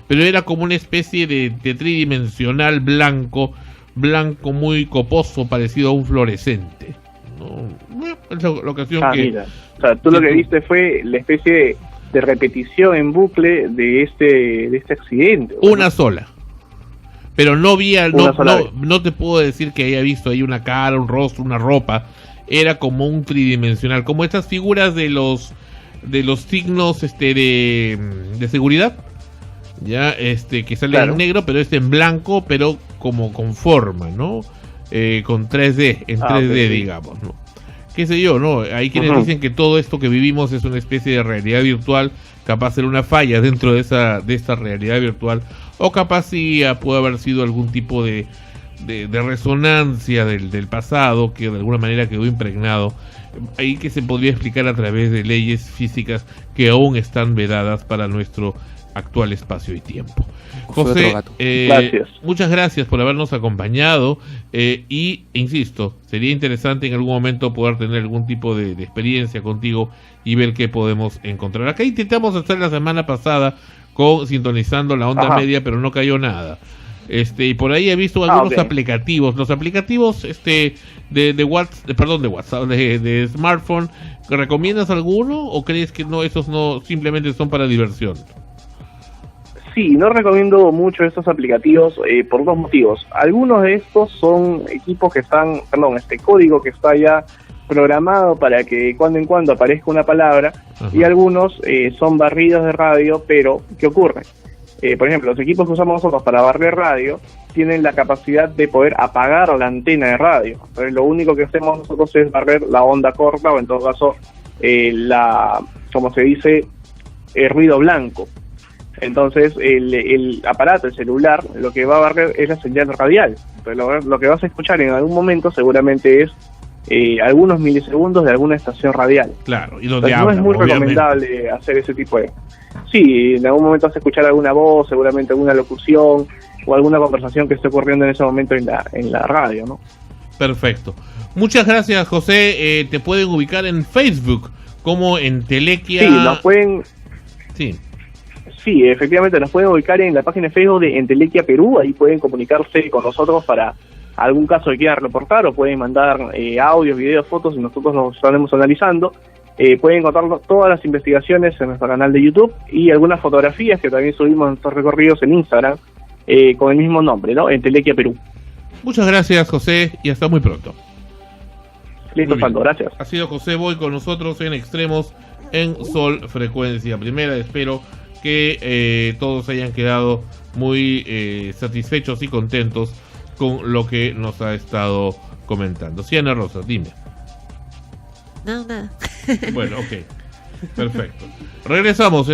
Pero era como una especie de tridimensional blanco muy coposo, parecido a un fluorescente, ¿no? Es la ocasión que... Mira. O sea, tú lo que viste fue la especie de repetición en bucle de este accidente, ¿no? Una sola. Pero no te puedo decir que haya visto ahí una cara, un rostro, una ropa. Era como un tridimensional, como estas figuras de los signos de seguridad, ya que salen en negro, pero en blanco, pero como con forma, ¿no? Con 3D, en 3D, digamos, ¿no? Qué sé yo, ¿no? Hay quienes dicen que todo esto que vivimos es una especie de realidad virtual, capaz de ser una falla dentro de esta realidad virtual, o capaz sí puede haber sido algún tipo de resonancia del pasado que de alguna manera quedó impregnado, ahí que se podría explicar a través de leyes físicas que aún están vedadas para nuestro actual espacio y tiempo. José, muchas gracias por habernos acompañado, y insisto, sería interesante en algún momento poder tener algún tipo de experiencia contigo y ver qué podemos encontrar. Acá intentamos hacer la semana pasada sintonizando la onda media, pero no cayó nada. Y por ahí he visto algunos aplicativos. Los aplicativos de WhatsApp, de smartphone, ¿recomiendas alguno o crees que no, esos no simplemente son para diversión? Sí, no recomiendo mucho estos aplicativos por dos motivos. Algunos de estos son equipos que están, código que está ya programado para que de cuando en cuando aparezca una palabra, y algunos son barridos de radio, pero ¿qué ocurre? Por ejemplo, los equipos que usamos nosotros para barrer radio tienen la capacidad de poder apagar la antena de radio. Entonces, lo único que hacemos nosotros es barrer la onda corta, o en todo caso, como se dice, el ruido blanco. Entonces, el aparato, el celular, lo que va a barrer es la señal radial. Entonces, lo que vas a escuchar en algún momento seguramente es algunos milisegundos de alguna estación radial. Claro, y donde hablan, no es muy recomendable hacer ese tipo de... Sí, en algún momento vas a escuchar alguna voz, seguramente alguna locución o alguna conversación que esté ocurriendo en ese momento en la radio, ¿no? Perfecto. Muchas gracias, José. Te pueden ubicar en Facebook como Entelequia. Sí, nos pueden... Sí, efectivamente nos pueden ubicar en la página de Facebook de Entelequia Perú. Ahí pueden comunicarse con nosotros para algún caso que quieran reportar, o pueden mandar audios, videos, fotos, y nosotros los estaremos analizando. Pueden encontrar todas las investigaciones en nuestro canal de YouTube y algunas fotografías que también subimos en nuestros recorridos en Instagram con el mismo nombre, ¿no? Entelequia Perú. Muchas gracias, José, y hasta muy pronto. Listo, Fando, gracias. Ha sido José Boy con nosotros en Extremos en Sol Frecuencia Primera. Espero que todos hayan quedado muy satisfechos y contentos con lo que nos ha estado comentando. Siana Rosa, dime. No, nada. Bueno, ok. Perfecto. Regresamos.